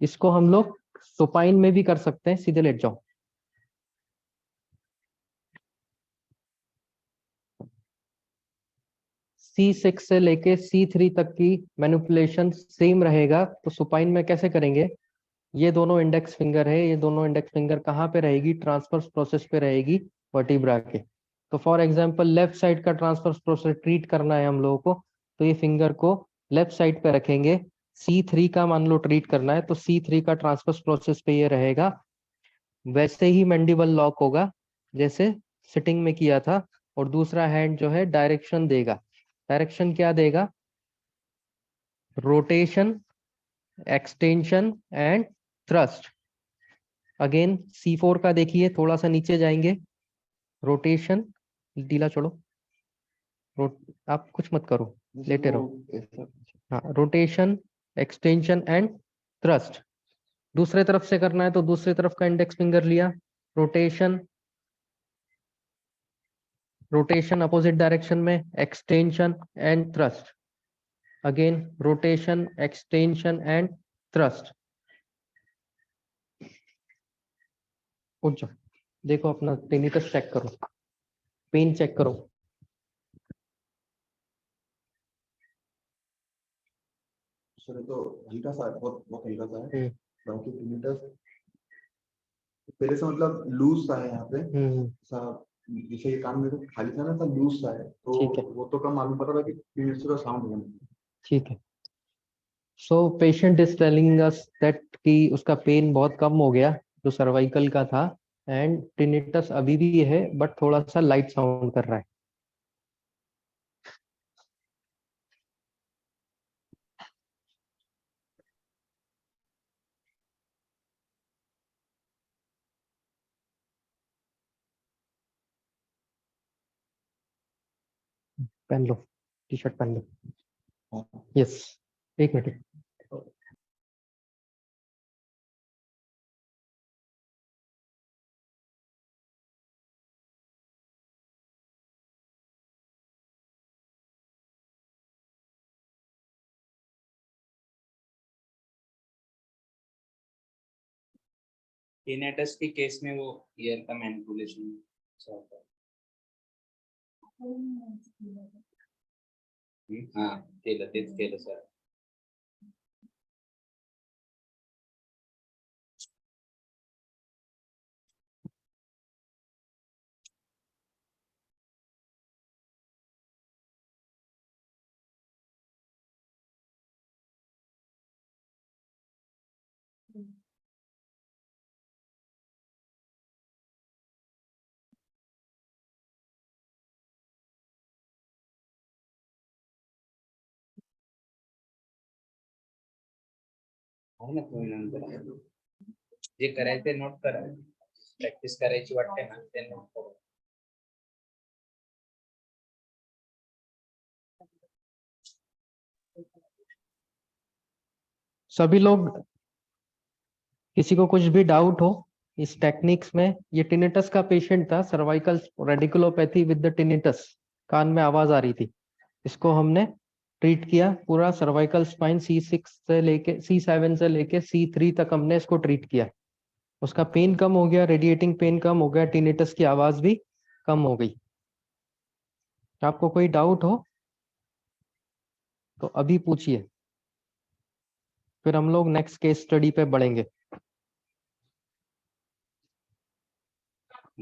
इसको हम लोग सुपाइन में भी कर सकते हैं, सीधे लेट जाओ। C6 से लेके C3 तक की मैनिपुलेशन सेम रहेगा, तो सुपाइन में कैसे करेंगे? ये दोनों इंडेक्स फिंगर है, ये दोनों इंडेक्स फिंगर कहाँ पे रहेगी? ट्रांसफर्स प्रोसेस पे रहेगी, वर्टिब्रा के। तो फॉर एग्जांपल लेफ्ट साइड का ट्रांसफर्स प्रोसेस ट्रीट करना है हम लोगों को, तो ये फिंगर को लेफ्ट साइड पे रखेंगे। C3 का मान लो ट्रीट करना है, तो C3 का ट्रांसफर्स प्रोसेस पे ये रहेगा। वैसे ही मैंडिबल लॉक होगा जैसे सिटिंग में किया था, और दूसरा हैंड जो है डायरेक्शन देगा। डायरेक्शन क्या देगा? Rotation, extension and thrust. Again C4 का देखिए, थोड़ा सा नीचे जाएंगे, रोटेशन, ढीला छोड़ो, आप कुछ मत करो, लेटे रहो। हाँ, रोटेशन, एक्सटेंशन एंड थ्रस्ट। दूसरे तरफ से करना है तो दूसरी तरफ का इंडेक्स फिंगर लिया, रोटेशन, रोटेशन अपोजिट डायरेक्शन में, extension and thrust. Again rotation, extension and thrust. उठ जाओ, देखो अपना टेनिटस चेक करो, पेन चेक करो। सर तो हल्का सा है, बहुत बहुत हल्का सा है। बाकी टिनिटस पहले से मतलब लूज सा है यहाँ पे, सा जैसे ये कान में तो खाली था ना, सा लूज सा है, ठीक है। तो वो तो कम मालूम पड़ रहा है कि टिनिटस का साउंड है। ठीक है। So patient is telling us that कि उसका पेन बहुत कम हो गया जो सर्वाइकल का था, एंड टिनिटस अभी भी है बट थोड़ा सा लाइट साउंड कर रहा है। पहन लो, टी शर्ट पहन लो। यस, एक मिनट। टिनेटस की केस में वो ईयर का मैनिपुलेशन होता है। हाँ, तेच केलं सर। आहे ना तुम्ही नंतर जे करायचे नोट करा, प्रॅक्टिस करायची वाटते ना ते नोट करा। सभी लोग, किसी को कुछ भी डाउट हो इस टेक्निक्स में? ये टिनिटस का पेशेंट था, cervical radiculopathy with the tinnitus, कान में आवाज आ रही थी। इसको हमने ट्रीट किया पूरा, सर्वाइकल स्पाइन C6 से लेके C7 से लेके C3 तक हमने इसको ट्रीट किया। उसका पेन कम हो गया, रेडिएटिंग पेन कम हो गया, टिनिटस की आवाज भी कम हो गई। आपको कोई डाउट हो तो अभी पूछिए, फिर हम लोग नेक्स्ट केस स्टडी पे बढ़ेंगे।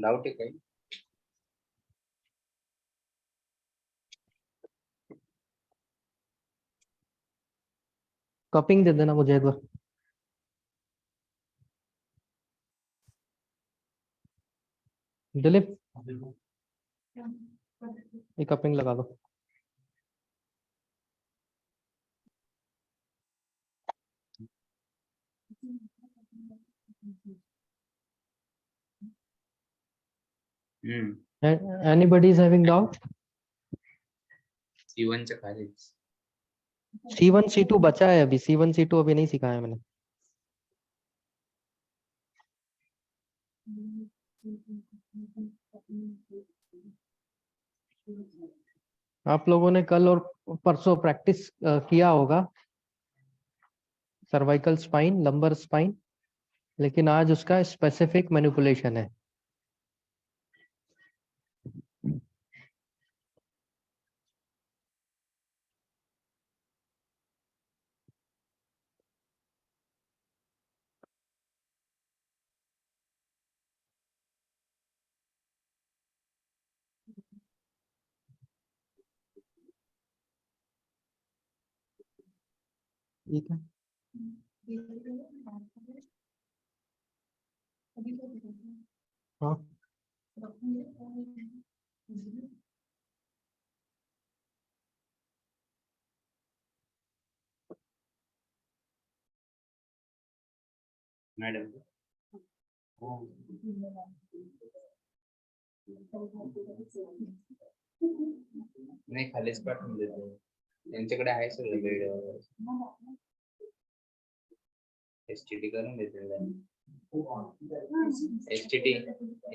डाउट है काही? कपिंग दे देना मुझे एक बार। दिलीप, एक कपिंग लगा दो। Anybody is having doubt? C1 च्या खाली C1 C2 बचा है अभी, C1 C2 अभी नहीं सिखाया मैंने। आप लोगों ने कल और परसों प्रैक्टिस किया होगा सर्वाइकल स्पाइन, लंबर स्पाइन। लेकिन आज उसका स्पेसिफिक मैनिपुलेशन है। ठीक है, हाँ मैडम नाही खालीच पाठवून देतो त्यांच्याकडे आहे सगळं वेळ एसटीडी करून देते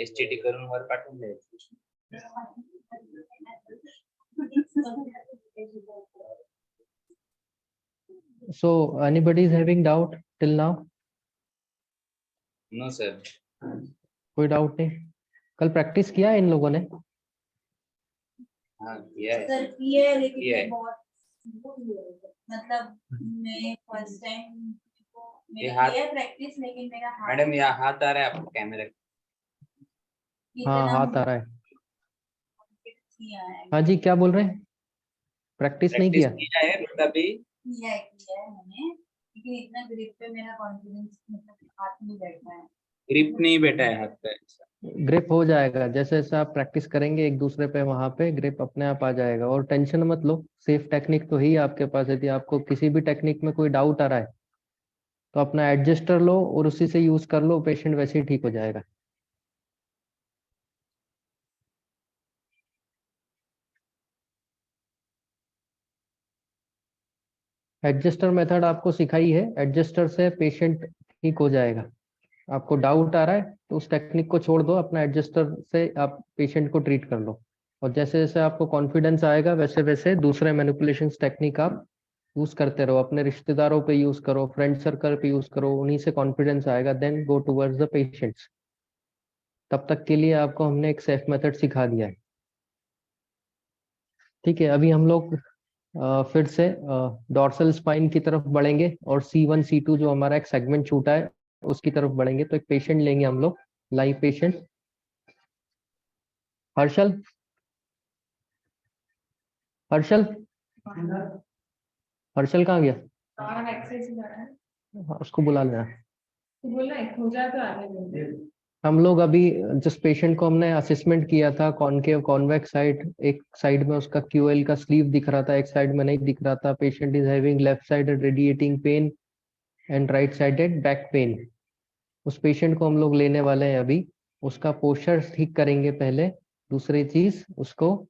एसटीडी करून वर पाठवून द्यायचं So anybody is having doubt till now? No sir कोई डाउट नहीं? कल प्रैक्टिस किया है इन लोगों ने? हाँ किया है सर किए हैं, लेकिन किया है। बहुत मतलब मैं फर्स्ट टाइम ये मैंने हाथ- किया प्रैक्टिस, लेकिन मेरा हाथ मैडम यहाँ हाथ आ रहा है आपको कैमरे हाँ इतना हाथ आ रहा है। नहीं आया है। हाँ जी, क्या बोल रहे हैं? प्रैक्टिस नहीं प्रैक्टिस किया? किया है बट अभी किया है मैंने, लेकिन इतना ग्रिप पे मेरा कॉन्फिडेंस मतलब हाथ नहीं बैठा है। ग्रिप नहीं बैठा है हाथ पे ग्रिप हो जाएगा, जैसे जैसे आप प्रैक्टिस करेंगे एक दूसरे पे, वहां पे ग्रिप अपने आप आ जाएगा। और टेंशन मत लो, सेफ टेक्निक तो ही आपके पास। यदि आपको किसी भी टेक्निक में कोई डाउट आ रहा है तो अपना एडजस्टर लो और उसी से यूज कर लो, पेशेंट वैसे ही ठीक हो जाएगा। एडजस्टर मेथड आपको सिखाई है, एडजस्टर से पेशेंट ठीक हो जाएगा। आपको डाउट आ रहा है तो उस टेक्निक को छोड़ दो, अपना एडजस्टर से आप पेशेंट को ट्रीट कर लो। और जैसे जैसे आपको कॉन्फिडेंस आएगा वैसे वैसे दूसरे मैनिपुलेशन टेक्निक आप यूज करते रहो। अपने रिश्तेदारों पे यूज करो, फ्रेंड सर्कल पे यूज करो, उन्हीं से कॉन्फिडेंस आएगा, then go towards the patients. तब तक के लिए आपको हमने एक सेफ मेथड सिखा दिया है। ठीक है, अभी हम लोग फिर से डॉर्सल स्पाइन की तरफ बढ़ेंगे और C1 C2 जो हमारा एक सेगमेंट छूटा है उसकी तरफ बढ़ेंगे। तो एक पेशेंट लेंगे हम लोग, लाइव पेशेंट। हर्षल, हर्षल, हर्षल कहाँ गया? और एक्सरसाइज कर रहा है हाँ, उसको बुला लेना। तो बोल रहा है हो जाए तो आगे बोल हम लोग अभी जिस पेशेंट को हमने असेसमेंट किया था, कॉनकेव कॉन्वेक्स साइड, एक साइड में उसका QL का स्लीव दिख रहा था, एक साइड में नहीं दिख रहा था। Patient is having left sided radiating pain and right sided back pain. उस पेशेंट को हम लोग लेने वाले हैं अभी, उसका पोस्चर ठीक करेंगे पहले। दूसरी चीज, उसको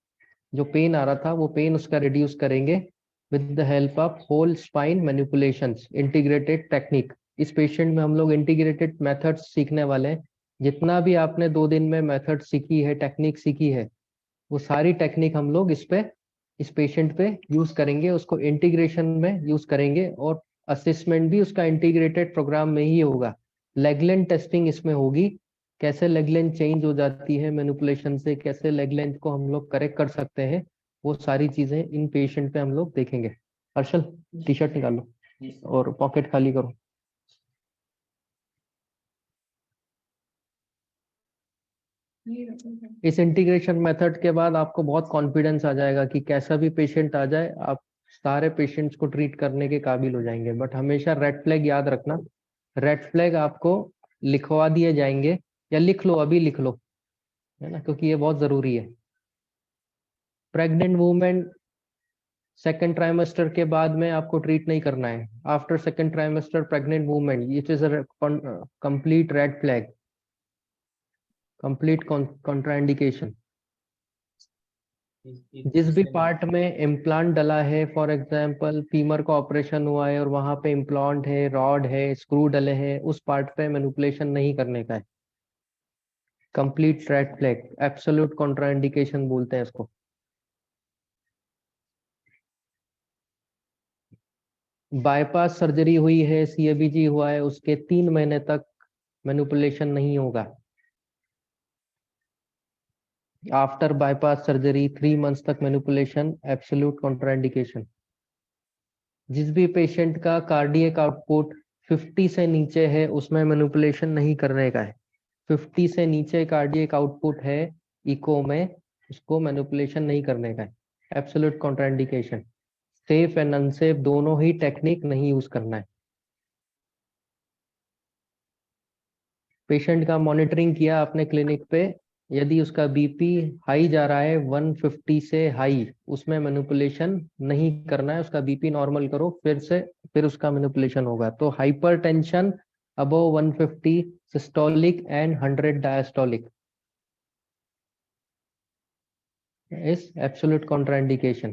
जो पेन आ रहा था वो पेन उसका रिड्यूस करेंगे with the help of whole spine manipulations, integrated technique. इस पेशेंट में हम लोग इंटीग्रेटेड मेथड्स सीखने वाले हैं। जितना भी आपने 2 दिन में मेथड सीखी है, टेक्निक सीखी है, वो सारी टेक्निक हम लोग इस पेशेंट पे यूज करेंगे, उसको इंटीग्रेशन में यूज करेंगे। और असेसमेंट भी उसका इंटीग्रेटेड प्रोग्राम में ही होगा। लेग टेस्टिंग इसमें होगी, कैसे लेग लेंथ चेंज हो जाती है मैनिपुलेशन से, कैसे लेग लेंथ को हम लोग करेक्ट कर सकते हैं, वो सारी चीजें इन पेशेंट पे हम लोग देखेंगे। हर्षल, टी-शर्ट निकालो और पॉकेट खाली करो। इस इंटीग्रेशन मेथड के बाद आपको बहुत कॉन्फिडेंस आ जाएगा कि कैसा भी पेशेंट आ जाए आप सारे पेशेंट्स को ट्रीट करने के काबिल हो जाएंगे। बट हमेशा रेड फ्लैग याद रखना, रेड फ्लैग आपको लिखवा दिए जाएंगे, या लिख लो, अभी लिख लो, है ना, क्योंकि ये बहुत जरूरी है। प्रेग्नेंट वुमेन सेकेंड ट्राइमेस्टर के बाद में आपको ट्रीट नहीं करना है। After second trimester pregnant women, it is a complete red flag, complete contraindication. जिस भी पार्ट में इम्प्लांट डला है, फॉर एग्जांपल फीमर का ऑपरेशन हुआ है और वहां पे इम्प्लांट है, रॉड है, स्क्रू डले हैं, उस पार्ट पे मैनिपुलेशन नहीं करने का है। Complete red flag, absolute contraindication बोलते हैं इसको। बाईपास सर्जरी हुई है, CABG हुआ है, उसके 3 महीने तक मैनिपुलेशन नहीं होगा। आफ्टर बाईपास सर्जरी 3 मंथ्स तक मैनिपुलेशन एब्सोल्यूट कॉन्ट्राइंडिकेशन। जिस भी पेशेंट का कार्डियक आउटपुट 50 से नीचे है उसमें मैनिपुलेशन नहीं करने का है। 50 से नीचे कार्डियक आउटपुट है इको में, उसको मैनिपुलेशन नहीं करने का है। Absolute contraindication. Safe and unsafe दोनों ही टेक्निक नहीं यूज करना है। पेशेंट का मॉनिटरिंग किया आपने क्लिनिक पे, यदि उसका बीपी हाई जा रहा है 150 से हाई, उसमें मैनिपुलेशन नहीं करना है। उसका बीपी नॉर्मल करो, फिर उसका मैनिपुलेशन होगा। तो hypertension above 150 systolic and 100 diastolic is absolute contraindication.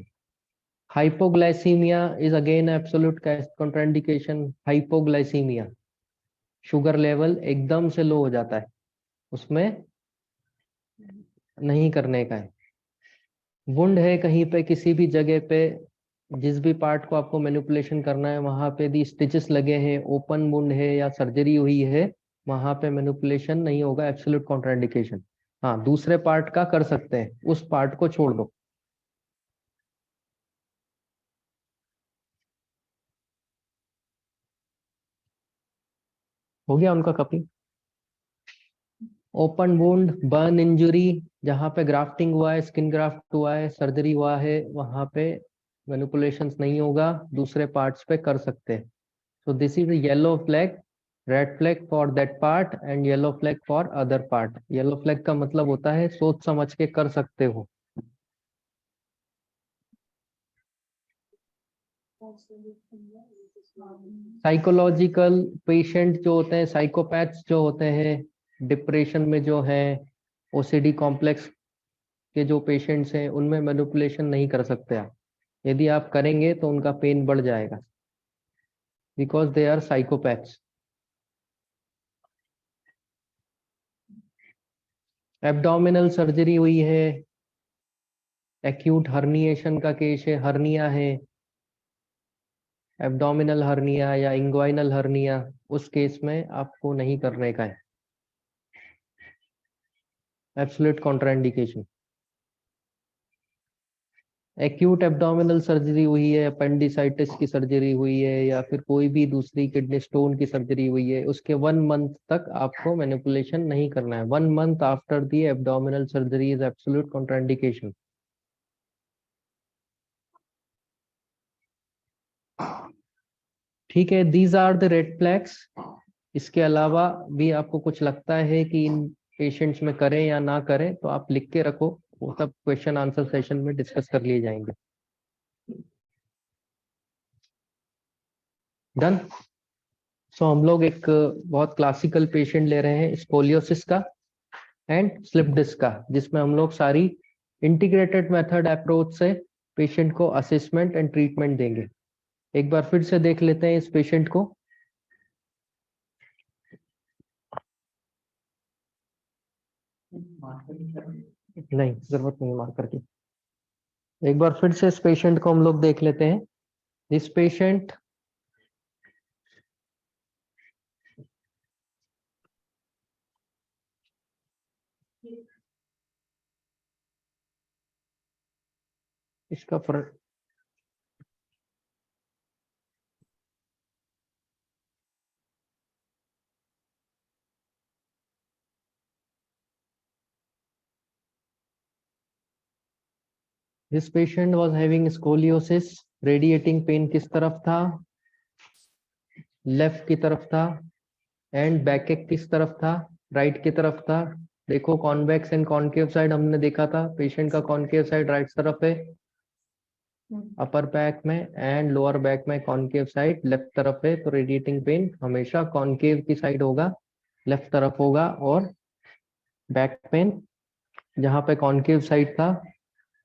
Hypoglycemia is again absolute contraindication. Hypoglycemia, sugar level एकदम से लो हो जाता है, उसमें नहीं करने का है। वुंड है कहीं पे किसी भी जगह पे, जिस भी पार्ट को आपको मैनिपुलेशन करना है वहां पे यदि स्टिचेस लगे हैं, ओपन वुंड है या सर्जरी हुई है, वहां पे मैनिपुलेशन नहीं होगा, एब्सोल्यूट कॉन्ट्राइंडिकेशन। हाँ, दूसरे पार्ट का कर सकते हैं, उस पार्ट को छोड़ दो। हो गया उनका cupping. Open wound, burn injury, जहां पे ग्राफ्टिंग हुआ है, स्किन ग्राफ्ट हुआ है, सर्जरी हुआ है, वहां पे मैनिपुलेशंस नहीं होगा, दूसरे पार्ट्स पे कर सकते हैं। सो this is yellow flag, red flag for that part and yellow flag for other part. Yellow flag का मतलब होता है सोच समझ के कर सकते हो। साइकोलॉजिकल पेशेंट जो होते हैं, साइकोपैथ्स जो होते हैं, डिप्रेशन में जो है, ओसीडी कॉम्प्लेक्स के जो पेशेंट्स हैं, उनमें मैनिपुलेशन नहीं कर सकते आप। यदि आप करेंगे तो उनका पेन बढ़ जाएगा, because they are psychopaths. Abdominal surgery हुई है, एक्यूट हर्निएशन का केस है, हर्निया है, एब्डोमिनल हर्निया या इंग्वाइनल हर्निया, उस केस में आपको नहीं करने का है, absolute contraindication. Acute abdominal surgery हुई है, अपेंडिसाइटिस की सर्जरी हुई है, या फिर कोई भी दूसरी किडनी स्टोन की सर्जरी हुई है, उसके 1 मंथ तक आपको मैनिपुलेशन नहीं करना है। 1 month after the abdominal surgery is absolute contraindication. ठीक है, these are the red flags. इसके अलावा भी आपको कुछ लगता है कि इन पेशेंट्स में करें या ना करें, तो आप लिख के रखो, वो सब क्वेश्चन आंसर सेशन में डिस्कस कर लिए जाएंगे। डन। सो हम लोग एक बहुत क्लासिकल पेशेंट ले रहे हैं, स्कोलियोसिस का एंड स्लिप डिस्क का, जिसमें हम लोग सारी इंटीग्रेटेड मेथड अप्रोच से पेशेंट को असेसमेंट एंड ट्रीटमेंट देंगे। एक बार फिर से देख लेते हैं इस पेशेंट को। नहीं, जरूरत नहीं मार्कर की। एक बार फिर से इस पेशेंट को हम लोग देख लेते हैं। दिस पेशेंट इसका this patient was having scoliosis. Radiating pain किस तरफ था? लेफ्ट की तरफ था। एंड बैक किस तरफ था? राइट की तरफ था। देखो, कॉन्वेक्स एंड कॉनकेव साइड हमने देखा था, पेशेंट का कॉनकेव साइड राइट तरफ है अपर बैक में, एंड लोअर बैक में कॉनकेव साइड लेफ्ट तरफ है। तो रेडिएटिंग पेन हमेशा कॉनकेव की साइड होगा, लेफ्ट तरफ होगा। और बैक पेन जहाँ पे कॉनकेव साइड था,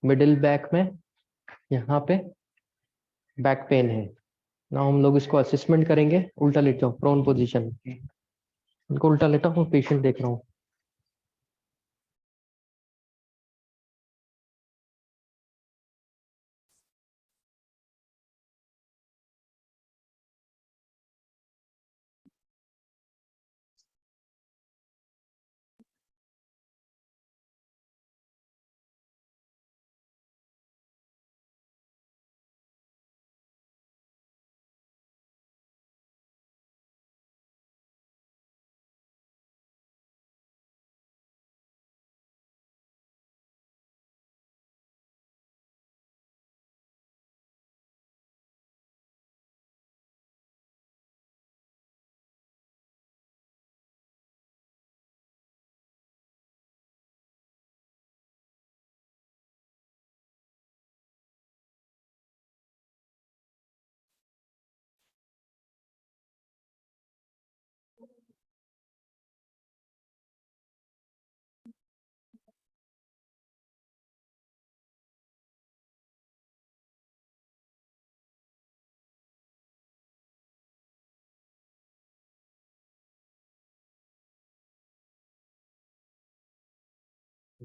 मिडिल बैक में, यहाँ पे बैक पेन है ना। हम लोग इसको असेसमेंट करेंगे। उल्टा लेट जाओ, प्रोन पोजीशन। उनको उल्टा लेटा हूँ, पेशेंट देख रहा हूँ।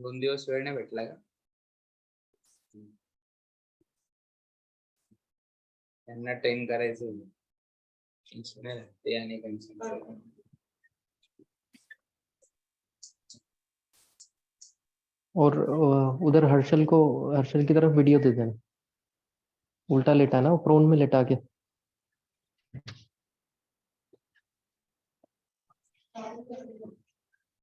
2 दिवस वेळ नाही भेटला का? त्यांना ट्रेन करायचं ते आणि और उधर हर्षल की तरफ वीडियो दे देना, उल्टा लेटा ना, प्रोन में लेटा के।